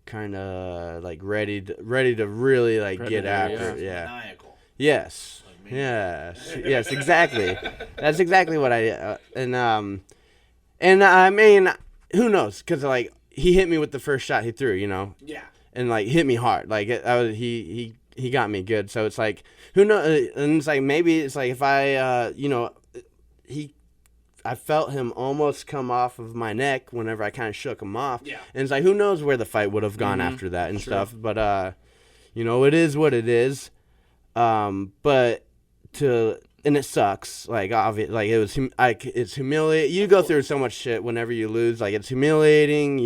kind of like ready to really like get after it. Yeah. Maniacal. Yes. Yes, exactly. That's exactly what I and I mean, who knows? Because like he hit me with the first shot he threw, Yeah. and like hit me hard. Like he got me good. So it's like who knows? And it's like maybe it's like if I I felt him almost come off of my neck whenever I kind of shook him off. Yeah. And it's like who knows where the fight would have gone after that and stuff. But it is what it is. But and it sucks. Like obvious, like it was. It's humiliating. You go through so much shit whenever you lose. Like it's humiliating.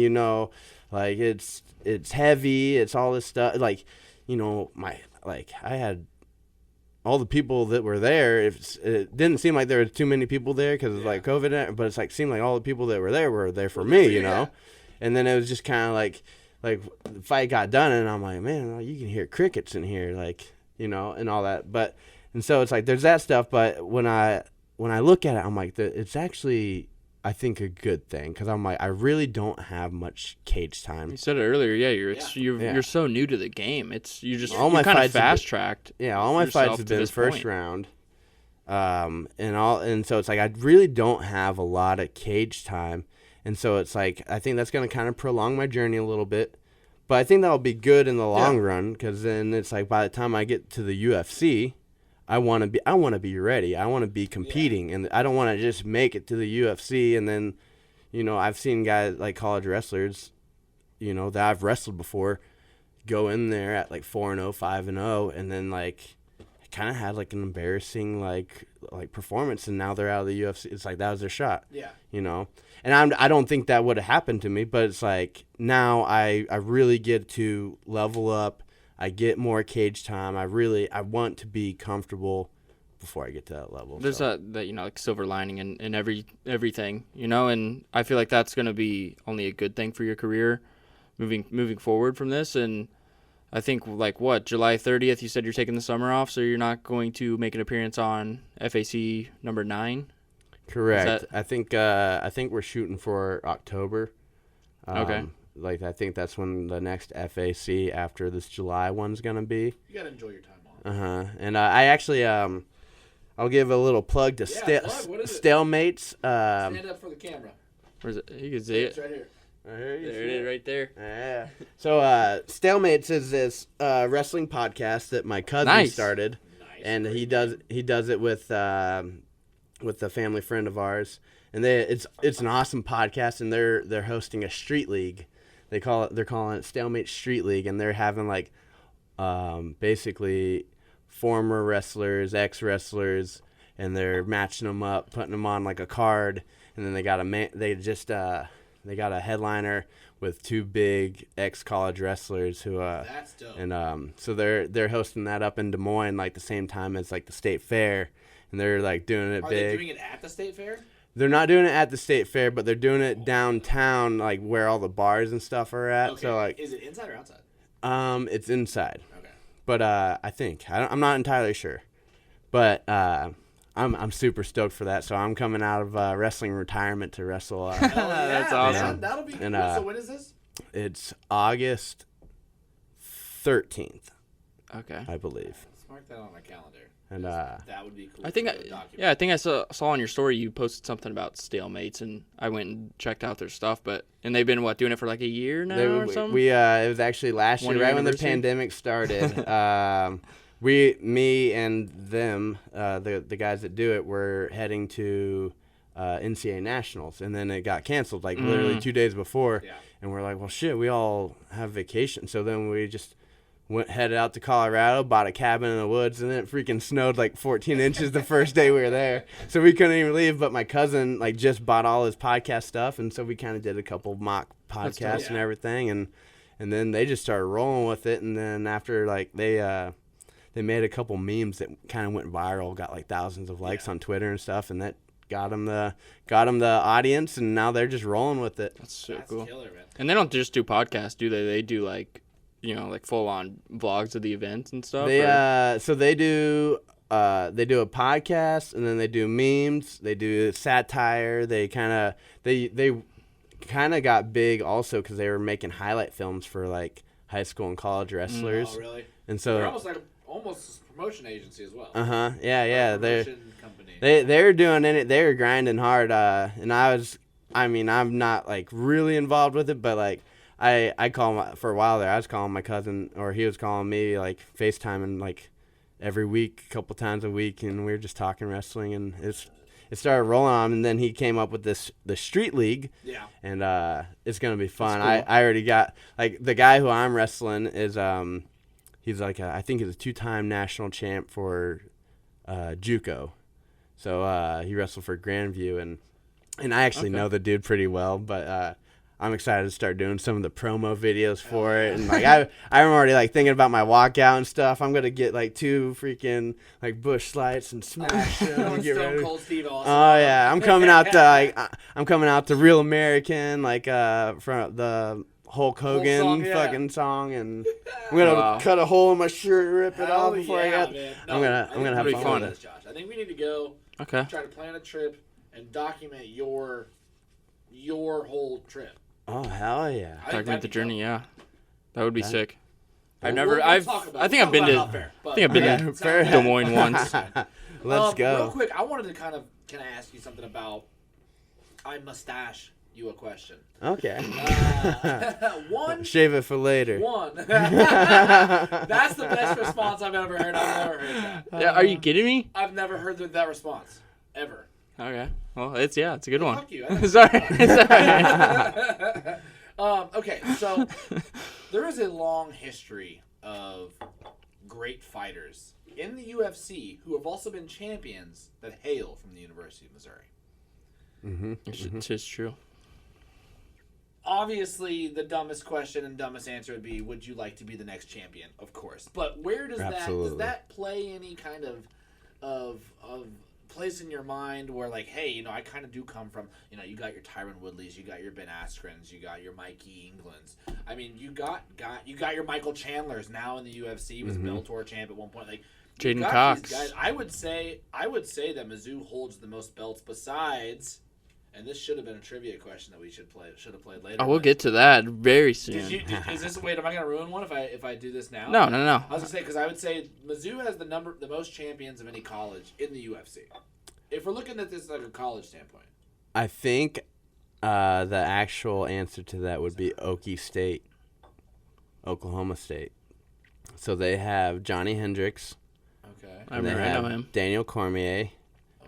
Like it's heavy. It's all this stuff. Like I had all the people that were there. It didn't seem like there were too many people there because of like COVID. But it's like seemed like all the people that were there for me. And then it was just kind of like the fight got done, and I'm like, man, you can hear crickets in here, like and all that. But. And so it's like there's that stuff, but when I look at it, I'm like, it's actually, I think, a good thing because I'm like, I really don't have much cage time. You said it earlier, you're so new to the game. You're kind of fast tracked. Yeah, all my fights have been first round, and so it's like I really don't have a lot of cage time, and so it's like I think that's gonna kind of prolong my journey a little bit. But I think that'll be good in the long run because then it's like by the time I get to the UFC. I want to be ready. I want to be competing, and I don't want to just make it to the UFC. And then, I've seen guys like college wrestlers, that I've wrestled before, go in there at like 4-0, 5-0, and then like kind of had like an embarrassing like performance, and now they're out of the UFC. It's like that was their shot. Yeah. And I don't think that would have happened to me, but it's like now I really get to level up. I get more cage time. I want to be comfortable before I get to that level. There's that like silver lining in everything, and I feel like that's going to be only a good thing for your career moving forward from this. And I think like July 30th, you said you're taking the summer off, so you're not going to make an appearance on FAC number 9. Correct. I think we're shooting for October. Okay. Like I think that's when the next FAC after this July one's gonna be. You gotta enjoy your time off. And I actually I'll give a little plug to Stalemates. Stand up for the camera. Where's it? You can see it. It's right here. There it is, right there. Yeah. So Stalemates is this wrestling podcast that my cousin started, and he does it with a family friend of ours, and it's an awesome podcast, and they're hosting a street league. They're calling it Stalemate Street League, and they're having like basically former wrestlers, ex-wrestlers, and they're matching them up, putting them on like a card, and then they got a headliner with 2 big ex-college wrestlers who That's dope. And so they're hosting that up in Des Moines like the same time as like the state fair, and they're like doing it big. Are they doing it at the state fair? They're not doing it at the state fair, but they're doing it downtown, like where all the bars and stuff are at. Okay. So like, is it inside or outside? It's inside. Okay. But I think I'm not entirely sure. But I'm super stoked for that. So I'm coming out of wrestling retirement to wrestle. That's awesome. Man. That'll be cool. And, So when is this? It's August 13th, Okay. I believe. Let's mark that on my calendar. And That would be cool. I think to document. I think I saw on your story you posted something about Stalemates, and I went and checked out their stuff. And they've been doing it for like a year now or something. It was actually last year, One-year right when the anniversary? pandemic started. Me and them, the guys that do it, were heading to NCAA Nationals, and then it got canceled like literally 2 days before. Yeah. And we're like, well, shit, we all have vacation. So then we just headed out to Colorado, bought a cabin in the woods, and then it freaking snowed like 14 inches the first day we were there. So we couldn't even leave. But my cousin like just bought all his podcast stuff, and so we kind of did a couple mock podcasts and everything, and then they just started rolling with it. And then after like they made a couple memes that kind of went viral, got like thousands of likes on Twitter and stuff, and that got them the audience, and now they're just rolling with it. That's so That's cool. killer, man. And they don't just do podcasts, do they? They do like, like full on vlogs of the events and stuff. So they do a podcast, and then they do memes, they do satire. They kind of got big also because they were making highlight films for like high school and college wrestlers. Oh, really? And so They're almost like almost a promotion agency as well. Yeah. Promotion company. They were doing it. They were grinding hard. And I'm not like really involved with it, but like I call for a while there. I was calling my cousin, or he was calling me, like FaceTiming like every week, a couple times a week, and we were just talking wrestling, and it started rolling on. And then he came up with the Street League. Yeah. And it's gonna be fun. That's cool. I already got like the guy who I'm wrestling is he's like I think he's a 2-time national champ for JUCO. So he wrestled for Grandview, and I actually know the dude pretty well, but I'm excited to start doing some of the promo videos for it. And like I'm already like thinking about my walkout and stuff. I'm gonna get like 2 freaking like bush lights and smash them and get Stone ready. Cold Steve Austin. Oh yeah, I'm coming out to I'm coming out to Real American, like from the Hulk Hogan song, yeah. fucking song, and I'm gonna cut a hole in my shirt, rip it off before I get. Man. I'm gonna have it'll be fun fun. with it. Josh. I think we need to go Okay. try to plan a trip and document your whole trip. Oh hell yeah! Document the journey, yeah. That would be sick. We'll talk about it. I think I've been We'll to talk about it off air, I think I've been Yeah, to fair Des Moines once. Let's go. Real quick, I wanted to can I ask you something about, I mustache you a question. Okay. One. Shave it for later. One. That's the best response I've ever heard. I've never heard that. Yeah, are you kidding me? I've never heard that response. Ever. Okay. Well, it's a good one. Fuck you. Sorry. Okay, so there is a long history of great fighters in the UFC who have also been champions that hail from the University of Missouri. It's true. Obviously, the dumbest question and dumbest answer would be, would you like to be the next champion? Of course. But where does Absolutely. does that play any kind of place in your mind where, like, hey, I kind of do come from, you got your Tyron Woodleys, you got your Ben Askrens, you got your Mikey Englands. I mean, you got your Michael Chandlers now in the UFC. He was Bellator champ at one point. Like, Jaden Cox. Guys, I would say that Mizzou holds the most belts besides. And this should have been a trivia question that we should have played later. Oh, we'll get to that very soon. Is this wait? Am I gonna ruin one if I do this now? No. I was gonna say because I would say Mizzou has the most champions of any college in the UFC. If we're looking at this like a college standpoint, I think the actual answer to that would be Okie State, Oklahoma State. So they have Johnny Hendricks. okay. I They know have him. Daniel Cormier.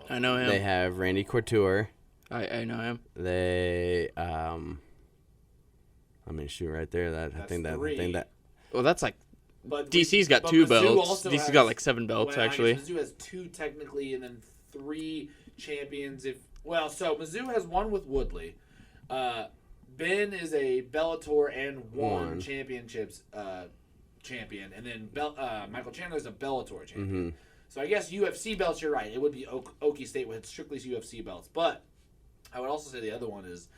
I know him. They have Randy Couture. I know him. They shoot right there. I think that. Well, that's like But DC's got but 2 Mizzou belts. also DC's has- got like 7 belts well, I actually. guess Mizzou has 2 technically, and then 3 champions. So Mizzou has 1 with Woodley. Ben is a Bellator and one championships champion, and then Michael Chandler is a Bellator champion. So I guess UFC belts. You're right. It would be Okie State with strictly UFC belts, but I would also say the other one is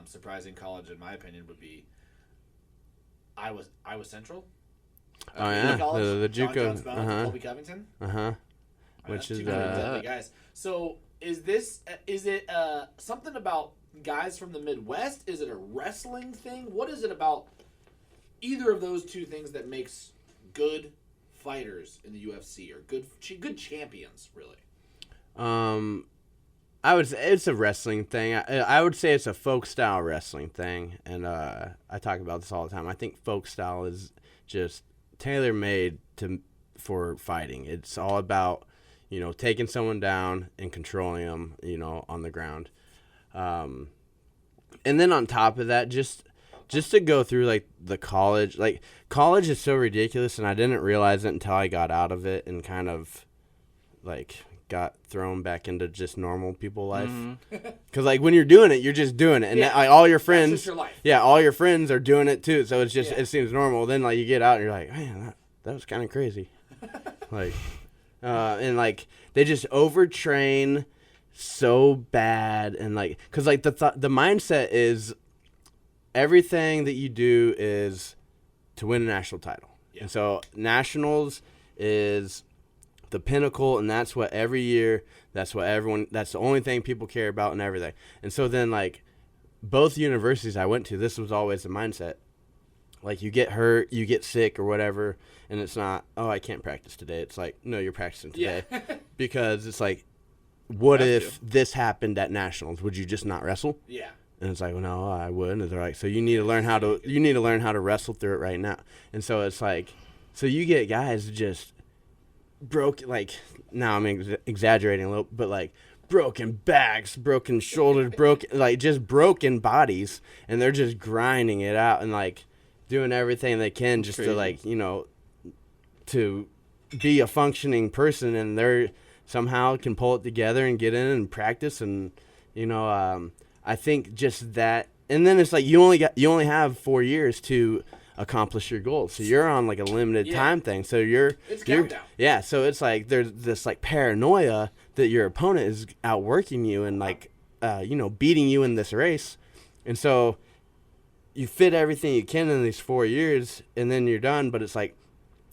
surprising college, in my opinion, would be Iowa Central. Oh yeah, the John JUCO. Jones Bone, Colby Covington. Which is two deadly guys. So is it something about guys from the Midwest? Is it a wrestling thing? What is it about either of those two things that makes good fighters in the UFC or good champions, really? I would say it's a wrestling thing. I would say it's a folk style wrestling thing, and I talk about this all the time. I think folk style is just tailor made for fighting. It's all about taking someone down and controlling them on the ground, and then on top of that, just to go through like the college is so ridiculous, and I didn't realize it until I got out of it and kind of like got thrown back into just normal people life. Because like when you're doing it, you're just doing it, and all your friends, that's just your life. all your friends are doing it too. So it's just it seems normal. Then like you get out and you're like, man, that was kind of crazy. Like, and like they just overtrain so bad, and like because like the mindset is everything that you do is to win a national title, and so nationals is the pinnacle, and that's what every year, that's the only thing people care about and everything. And so then like both universities I went to, this was always the mindset. Like you get hurt, you get sick or whatever, and it's not, oh, I can't practice today. It's like, no, you're practicing today. Because it's like, what if this happened at nationals? Would you just not wrestle? Yeah. And it's like, well, no, I would. And they're like, so you need to learn how to wrestle through it right now. And so it's like, so you get guys just broken, like, now I'm exaggerating a little, but like broken backs, broken shoulders, just broken bodies, and they're just grinding it out and like doing everything they can just to like, to be a functioning person, and they're somehow can pull it together and get in and practice. And I think just that, and then it's like you only have 4 years to accomplish your goals, so you're on like a limited time thing, so it's countdown. So it's like there's this like paranoia that your opponent is outworking you and like beating you in this race, and so you fit everything you can in these 4 years and then you're done. But it's like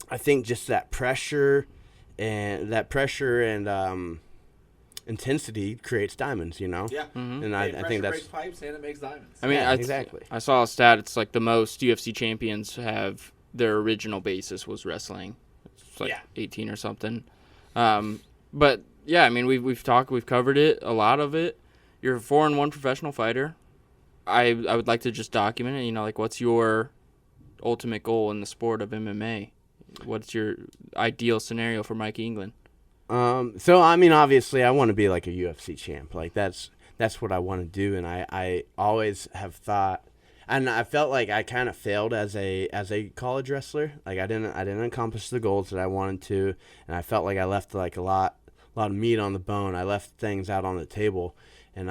I think just that pressure and intensity creates diamonds, Yeah. Mm-hmm. And I think that's breaks pipes and it makes diamonds. I mean, exactly. I saw a stat. It's like the most UFC champions have their original basis was wrestling. It's like 18 or something. But yeah, I mean, we've covered it, a lot of it. You're a 4-1 professional fighter. I would like to just document it. Like what's your ultimate goal in the sport of MMA? What's your ideal scenario for Mikey England? So I mean, obviously, I want to be like a UFC champ. Like that's what I want to do, and I always have thought, and I felt like I kind of failed as a college wrestler. Like I didn't accomplish the goals that I wanted to, and I felt like I left like a lot of meat on the bone. I left things out on the table, and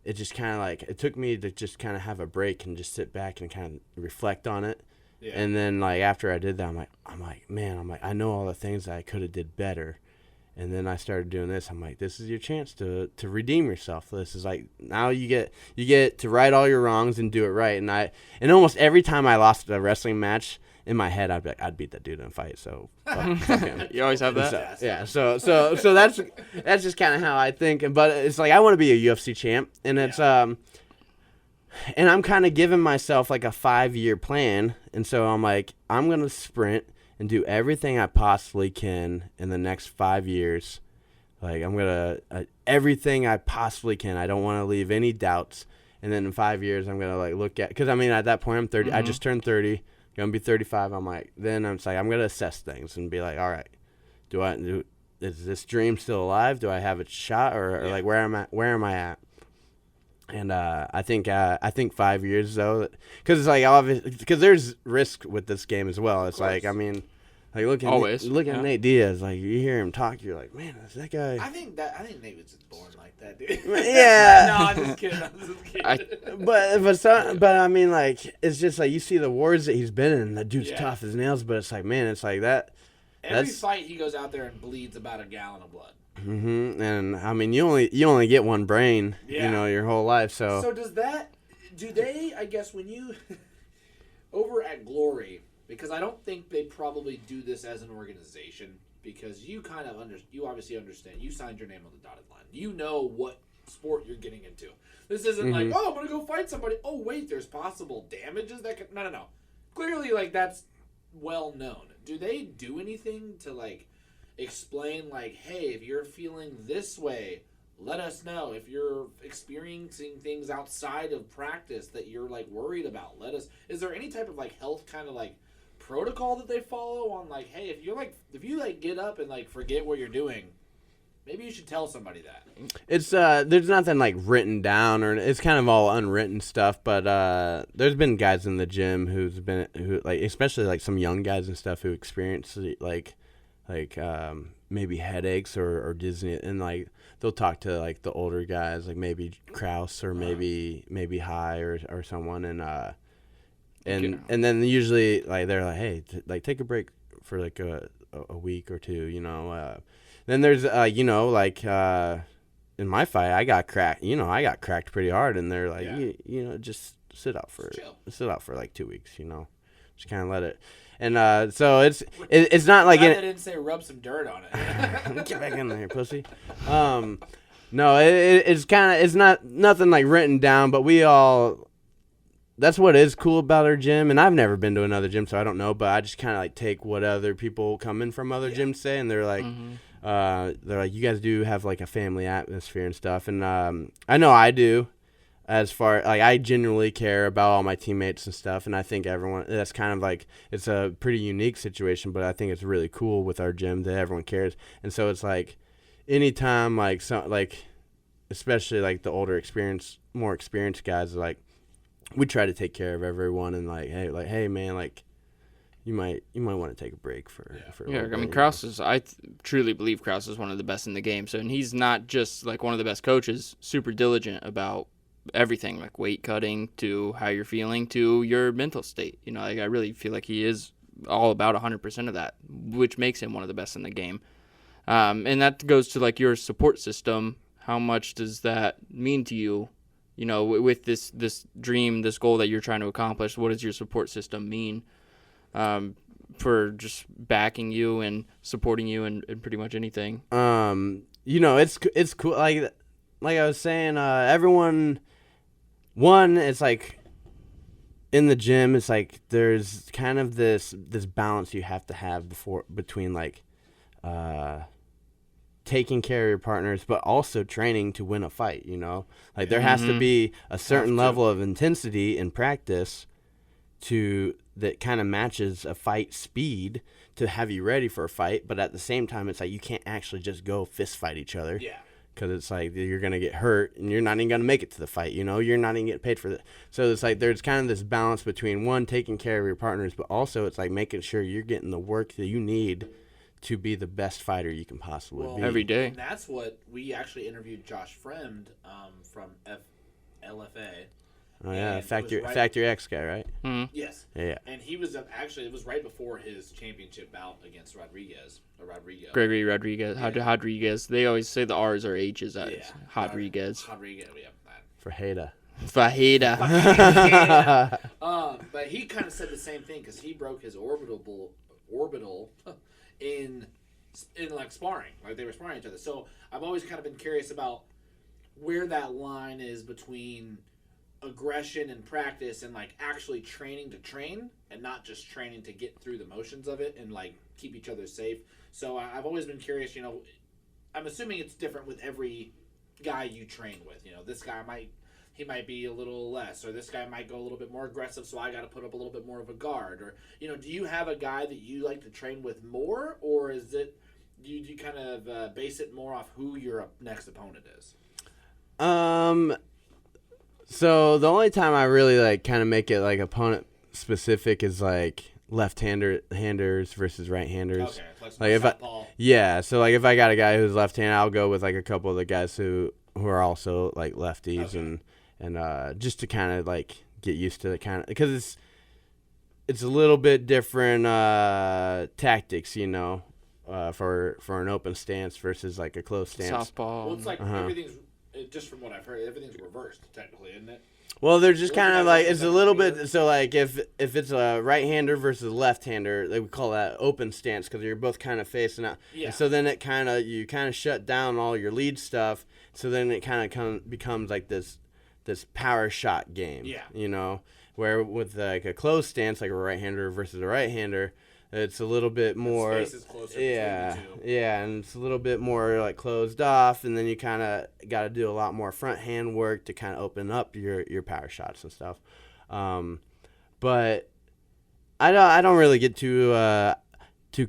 it just kind of like it took me to just kind of have a break and just sit back and kind of reflect on it. Yeah. And then like after I did that, I'm like, man, I know all the things that I could have did better. And then I started doing this. I'm like, this is your chance to redeem yourself. This is like, now you get to right all your wrongs and do it right. And almost every time I lost a wrestling match, in my head I'd be like, I'd beat that dude in a fight. So fuck him. You always have that. So that's just kind of how I think. But it's like I want to be a UFC champ, and it's and I'm kind of giving myself like a 5-year plan. And so I'm like, I'm gonna sprint and do everything I possibly can in the next 5 years. Like I'm gonna everything I possibly can. I don't want to leave any doubts. And then in 5 years, I'm gonna like look at, because I mean at that point I'm 30. Mm-hmm. I just turned 30. Gonna be 35. I'm like, then I'm like, I'm gonna assess things and be like, all right, is this dream still alive? Do I have a shot, or like where am I at? And I think 5 years though, because it's like obvious, because there's risk with this game as well. It's like, I mean, like look at Nate Diaz. Like you hear him talk, you're like, man, is that guy? I think Nate was just born like that, dude. Yeah. No, I'm just kidding. But I mean, like it's just like you see the wars that he's been in. That dude's tough as nails. But it's like, man, it's like that. Every fight he goes out there and bleeds about a gallon of blood. And I mean, you only get one brain, your whole life. So do they, I guess, when you, over at Glory, because I don't think they probably do this as an organization, because you you obviously understand. You signed your name on the dotted line. You know what sport you're getting into. This isn't like, oh, I'm going to go fight somebody. Oh, wait, there's possible damages that could... No. Clearly, like, that's well known. Do they do anything to, like, explain, like, hey, if you're feeling this way, let us know. If you're experiencing things outside of practice that you're, like, worried about, let us... Is there any type of, like, health kind of, like, protocol that they follow on, like, hey, if you get up and, like, forget what you're doing, maybe you should tell somebody that. It's there's nothing like written down, or it's kind of all unwritten stuff. But there's been guys in the gym who like, especially like some young guys and stuff, who experience like maybe headaches or dizziness, and like they'll talk to like the older guys, like maybe Kraus or maybe High or someone, and then usually like they're like, hey, take a break for like a week or two, Then there's in my fight I got cracked pretty hard, and they're like, just sit out for like 2 weeks, just kind of let it. And so it's not like I didn't say rub some dirt on it. Get back in there, pussy. No, it's not nothing like written down, but that's what is cool about our gym. And I've never been to another gym, so I don't know, but I just kind of like take what other people coming from other gyms say, and they're like, you guys do have like a family atmosphere and stuff. And I know I do, as far like I genuinely care about all my teammates and stuff. And I think everyone, that's kind of like, it's a pretty unique situation, but I think it's really cool with our gym that everyone cares. And so it's like anytime especially like the more experienced guys, like we try to take care of everyone, and hey man, like you might want to take a break for a little bit. I mean, Kraus I truly believe Kraus is one of the best in the game. So, and he's not just like one of the best coaches, super diligent about everything, like weight cutting to how you're feeling to your mental state. Like I really feel like he is all about 100% of that, which makes him one of the best in the game. And that goes to like your support system. How much does that mean to you? With this dream, this goal that you're trying to accomplish, what does your support system mean for just backing you and supporting you in pretty much anything? It's cool. Like I was saying, everyone, it's like in the gym, it's like there's kind of this balance you have to have between like taking care of your partners, but also training to win a fight, Like there has to be a certain level of intensity in practice that kind of matches a fight speed to have you ready for a fight, but at the same time, it's like you can't actually just go fist fight each other. Yeah. Because it's like you're going to get hurt, and you're not even going to make it to the fight, You're not even getting paid for it. So it's like there's kind of this balance between, one, taking care of your partners, but also it's like making sure you're getting the work that you need to be the best fighter you can possibly be. Every day. And that's what we actually interviewed Josh Fremd from LFA. Oh, yeah, Factory X guy, right? Mm-hmm. Yes. Yeah. And he was actually, it was right before his championship bout against Rodriguez. Gregory Rodriguez. Yeah. Rodriguez. They always say the R's are H's. Rodriguez. Rodriguez, yeah. Fajeda. But he kind of said the same thing, because he broke his orbital in like sparring. Like they were sparring each other. So I've always kind of been curious about where that line is between aggression and practice and like actually training to train, and not just training to get through the motions of it and like keep each other safe. So I've always been curious, I'm assuming it's different with every guy you train with. This guy might be a little less, or this guy might go a little bit more aggressive, so I got to put up a little bit more of a guard. Or, do you have a guy that you like to train with more, or is it you kind of base it more off who your next opponent is? So the only time I really like kind of make it like opponent specific is like handers versus right-handers. Okay, like so like if I got a guy who's left-handed, I'll go with like a couple of the guys who are also like lefties. Okay. and just to kind of like get used to the kind of, because it's a little bit different tactics, for an open stance versus like a closed stance. Southpaw. Well, it's like everything's, just from what I've heard, everything's reversed, technically, isn't it? Well, they're just Well, kind of that's like, also it's a like little weird. bit, so like if it's a right-hander versus a left-hander, they would call that open stance because you're both kind of facing out. Yeah. And so then you kind of shut down all your lead stuff, so then it kind of becomes like this power shot game. Yeah. You know, where with like a closed stance, like a right-hander versus a right-hander, it's a little bit more. Space is closer between the two. Yeah, and it's a little bit more like closed off, and then you kind of got to do a lot more front hand work to kind of open up your power shots and stuff. But I don't really get too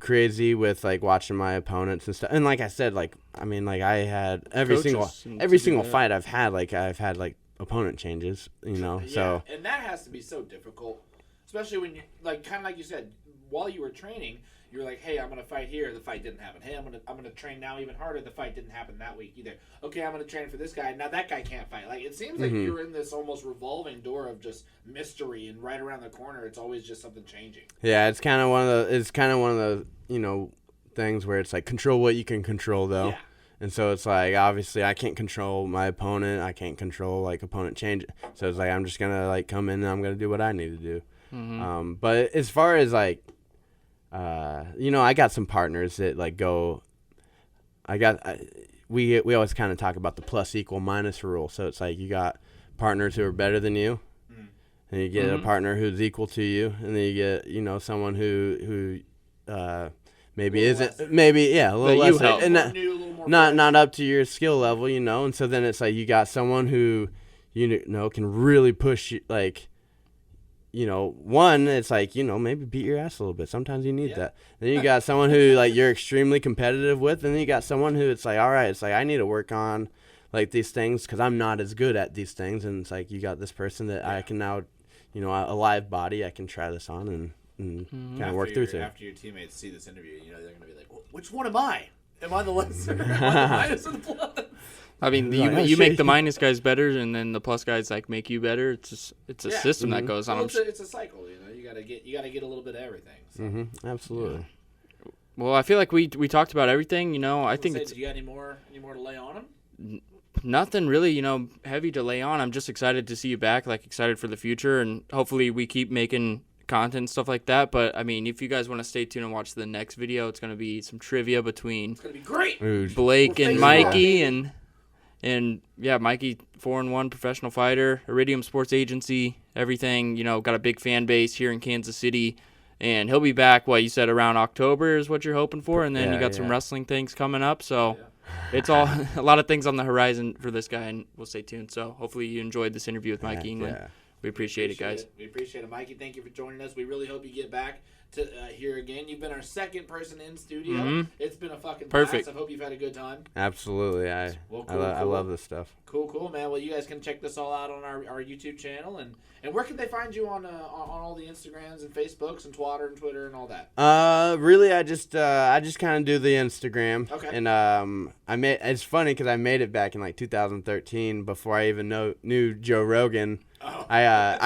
crazy with like watching my opponents and stuff. And like I said, like I mean, like I had every single fight I've had like opponent changes, you know. Yeah, So and that has to be so difficult, especially when you like kind of like you said, while you were training, you were like, hey, I'm gonna fight here. The fight didn't happen. Hey, I'm gonna train now even harder. The fight didn't happen that week either. Okay, I'm gonna train for this guy. Now that guy can't fight. Like it seems like you're in this almost revolving door of just mystery, and right around the corner, it's always just something changing. yeah, it's kind of one of the you know things where it's like control what you can control though. Yeah. And so it's like, obviously, I can't control my opponent. I can't control, like, opponent change. So it's like, I'm just going to, like, come in and I'm going to do what I need to do. Mm-hmm. But as far as, like, you know, I got some partners that, like, we always kind of talk about the plus equal minus rule. So it's like you got partners who are better than you. And you get a partner who's equal to you. And then you get, you know, someone who maybe isn't, less. maybe, a little But you less. help. And More new, a little more not up to your skill level, you know. And so then it's like you got someone who, you know, can really push you, like, you know, one, it's like, you know, maybe beat your ass a little bit. Sometimes you need that. Then you got someone who, like, you're extremely competitive with. And then you got someone who it's like, all right, it's like, I need to work on, like, these things because I'm not as good at these things. And it's like, you got this person that I can now, you know, a live body, I can try this on and kind of work through to. After your teammates see this interview, you know, they're going to be like, well, which one am I? Am I the lesser? Am I the minus or the plus? I mean, you make the minus guys better, and then the plus guys like make you better. It's a system that goes on. Well, it's a cycle, you know. You gotta get a little bit of everything. So. Absolutely. Well, I feel like we talked about everything. You know, I think it's Do you got any more to lay on them? nothing really, you know, heavy to lay on. I'm just excited to see you back. Like excited for the future, and hopefully we keep making content and stuff like that. But I mean, if you guys want to stay tuned and watch the next video, it's gonna be some trivia between It's gonna be great. Blake We're and facing Mikey off. and yeah, Mikey 4-1 professional fighter, Iridium Sports Agency, everything, you know, got a big fan base here in Kansas City, and he'll be back, what you said, around October is what you're hoping for, and then you got some wrestling things coming up, so it's all a lot of things on the horizon for this guy, and we'll stay tuned. So hopefully you enjoyed this interview with Mikey England. We appreciate it, guys. We appreciate it, Mikey. Thank you for joining us. We really hope you get back to here again. You've been our second person in studio. Mhm. It's been a fucking Perfect. blast. I hope you've had a good time. Absolutely. I love this stuff. Cool, man. Well, you guys can check this all out on our YouTube channel, and where can they find you on all the Instagrams and Facebooks and Twitter and all that? Really, I just kind of do the Instagram. Okay. And it's funny because I made it back in like 2013 before I even knew Joe Rogan. Oh. I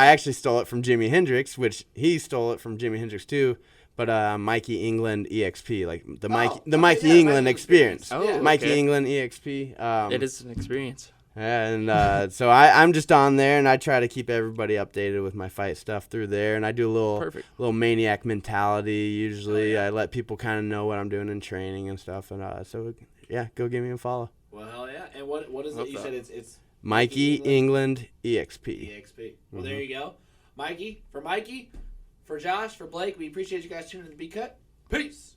actually stole it from Jimi Hendrix, which he stole it from Jimi Hendrix too. But Mikey England EXP, like the Mikey England experience. Oh, okay. Mikey England EXP. It is an experience. And so I'm just on there, and I try to keep everybody updated with my fight stuff through there. And I do a little maniac mentality. Usually, I let people kind of know what I'm doing in training and stuff. And so yeah, go give me a follow. Well, hell yeah. And what is it? You said it's Mikey England EXP. EXP. Well, there you go. Mikey, for Josh, for Blake, we appreciate you guys tuning in to Be Cut. Peace.